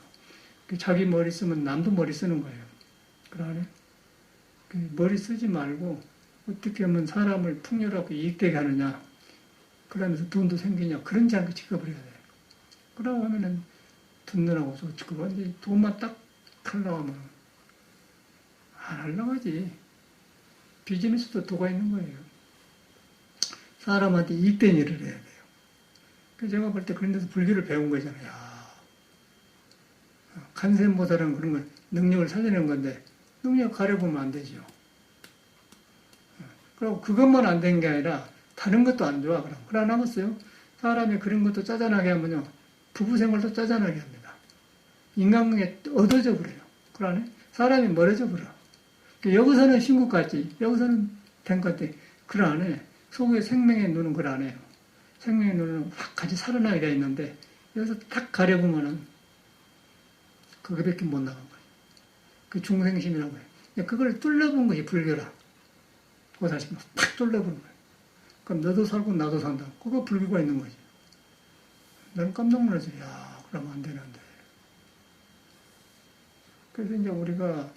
자기 머리 쓰면 남도 머리 쓰는 거예요. 그러네. 머리 쓰지 말고, 어떻게 하면 사람을 풍요롭게 이익되게 하느냐. 그러면서 돈도 생기냐. 그런 장기 지켜버려야 돼요. 그러고 하면은 든든하고 좋지. 그런데 돈만 딱 하려고 하면 안 하려고 비즈니스도 도가 있는 거예요. 사람한테 이익된 일을 해야 돼요. 그래서 제가 볼 때 그런 데서 불교를 배운 거잖아요. 간센보살은 그런 걸 능력을 살리는 건데 능력 가려보면 안 되죠. 그리고 그것만 안 된 게 아니라 다른 것도 안 좋아. 그럼 그러나 남았어요. 사람이 그런 것도 짜잔하게 하면요. 부부 생활도 짜잔하게 합니다. 인간관계 얻어져 버려요. 그러네. 사람이 멀어져 버려. 여기서는 신국 같지. 여기서는 된 것 같아. 그 안에 속에 생명의 눈은 그 안에요. 생명의 눈은 확 같이 살아나게 돼 있는데 여기서 딱 가려보면은 그거밖에 못 나간 거예요. 그 중생심이라고 해요. 그걸 뚫려본 것이 불교라. 그거 다시 탁 뚫려본 거예요. 그럼 너도 살고 나도 산다. 그거 불교가 있는 거지. 나는 깜짝 놀라서 야, 그러면 안 되는데. 그래서 이제 우리가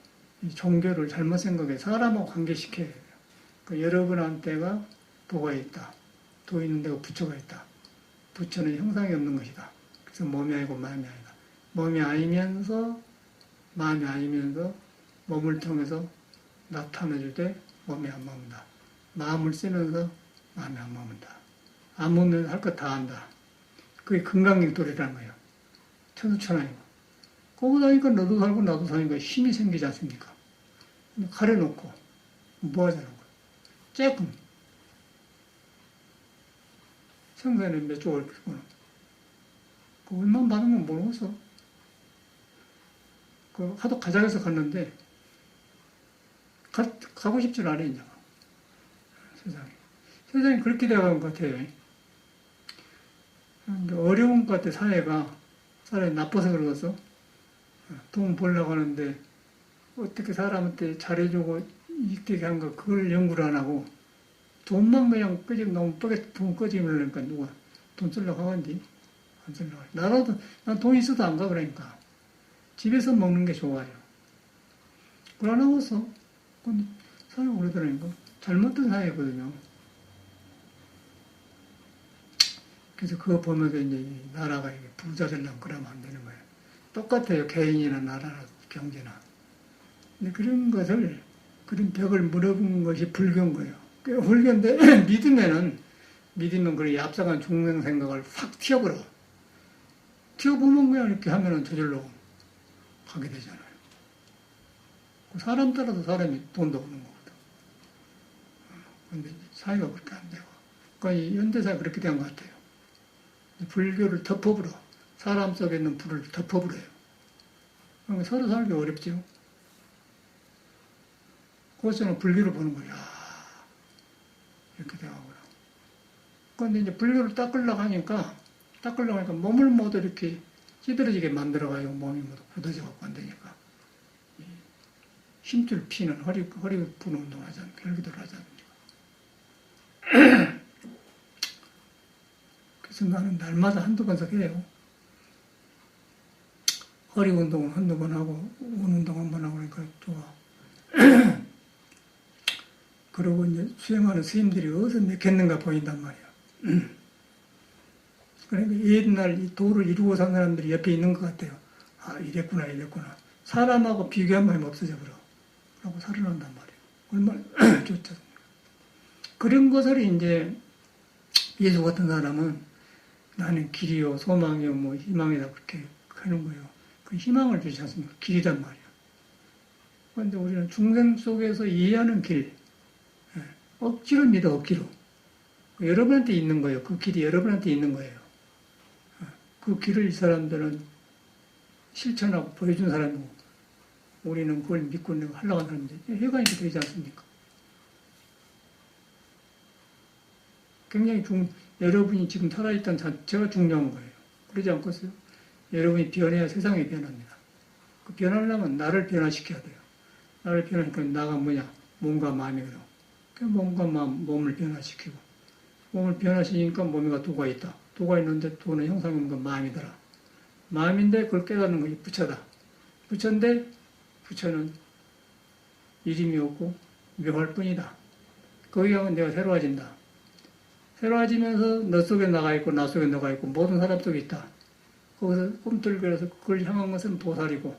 이 종교를 잘못 생각해 사람하고 관계시켜야 돼요. 그 여러분한테가 도가 있다. 도 있는 데가 부처가 있다. 부처는 형상이 없는 것이다. 그래서 몸이 아니고 마음이 아니다. 몸이 아니면서 마음이 아니면서 몸을 통해서 나타내줄 때 몸이 안 먹는다. 마음을 쓰면서 마음이 안 먹는다. 안 먹으면 할 거 다 한다. 그게 금강경도리라는 거예요. 천수천왕이고. 거기 다니까 너도 살고 나도 사니까 힘이 생기지 않습니까? 가려놓고 뭐 하자는 거예요? 조금 생산에 몇 조각 있구나. 그 얼마 받은 건 모르겠어. 그 하도 가자해서 갔는데 가고 싶지 않아 이제. 세상이 그렇게 되어가는 것 같아요. 어려운 것 같아. 사람이 나빠서 그러겠어. 돈 벌려고 하는데 어떻게 사람한테 잘해주고 이익되게 하는 거 그걸 연구를 안 하고 돈만 그냥 끄집 너무 쁘게 돈 끄집으려니까 누가 돈 쓰려고 하는지 안 쓰려고 해. 나라도 난 돈 있어도 안 가. 그러니까 집에서 먹는 게 좋아요. 그러나서 사회 오래되니까 잘못된 사회거든요. 그래서 그거 보면서 이제 나라가 부자 되려면 그러면 안 되는 거예요. 똑같아요. 개인이나 나라나 경제나. 근데 그런 것을, 그런 벽을 물어본 것이 불교인 거예요. 불교인데 믿으면 그런 얍삭한 중생 생각을 확 튀어버려. 튀어보면 그냥 이렇게 하면은 저절로 가게 되잖아요. 사람 따라서 사람이 돈도 오는 거거든. 근데 사회가 그렇게 안 되고. 그러니까 이 현대사가 그렇게 된 것 같아요. 불교를 덮어버려. 사람 속에 있는 불을 덮어버려요. 그러니까 서로 살기 어렵죠. 그것은 불교를 보는 거야. 이렇게 돼가고요. 그런데 이제 불교를 닦으려고 하니까 몸을 모두 이렇게 찌들어지게 만들어가요. 몸이 모두 굳어져갖고 안 되니까. 힘줄 피는 허리 푸는 운동 하지 않습니까? 혈기도를 하지 않습니까? 그래서 나는 날마다 한두 번씩 해요. 허리 운동은 한두 번 하고, 온 운동 한 번 하고 그러니까 좋아. 그러고 이제 수행하는 스님들이 어디서 맥혔는가 보인단 말이야. 그러니까 옛날 이 도를 이루고 산 사람들이 옆에 있는 것 같아요. 아, 이랬구나. 사람하고 비교한 마음이 없어져 버려. 라고 살아난단 말이에요. 얼마나 좋죠. 그런 것을 이제 예수 같은 사람은 나는 길이요, 소망이요, 뭐 희망이다 그렇게 하는 거예요. 그 희망을 주지 않습니까? 길이단 말이에요. 그런데 우리는 중생 속에서 이해하는 길, 억지로 믿어, 억지로. 여러분한테 있는 거예요. 그 길이 여러분한테 있는 거예요. 그 길을 이 사람들은 실천하고 보여준 사람이고, 우리는 그걸 믿고 하려고 하는 사람인데, 해관이 되지 않습니까? 굉장히 여러분이 지금 살아있던 자체가 중요한 거예요. 그러지 않겠어요? 여러분이 변해야 세상이 변합니다. 그 변하려면 나를 변화시켜야 돼요. 나를 변화시키면 나가 뭐냐? 몸과 마음이거든. 그 몸과 마음, 몸을 변화시키고, 몸을 변화시키니까 몸에가 도가 있다. 도가 있는데 도는 형상이 없는 건 마음이더라. 마음인데 그걸 깨닫는 것이 부처다. 부처인데 부처는 이름이 없고 명할 뿐이다. 거기 가면 내가 새로워진다. 새로워지면서 너 속에 나가 있고 나 속에 너가 있고 모든 사람 속에 있다. 거기서 꿈틀거려서 그걸 향한 것은 보살이고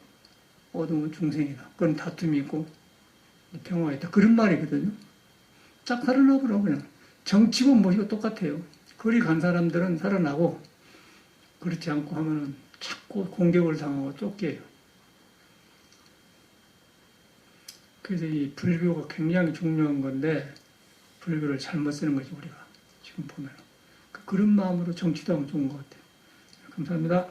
어둠은 중생이다. 그건 다툼이 있고 평화가 있다. 그런 말이거든요. 딱 살아나보라고 그냥. 정치고 뭐이고 똑같아요. 거리 간 사람들은 살아나고 그렇지 않고 하면은 자꾸 공격을 당하고 쫓겨요. 그래서 이 불교가 굉장히 중요한 건데 불교를 잘못 쓰는 거지 우리가 지금 보면 그런 마음으로 정치도 하면 좋은 것 같아요. 감사합니다.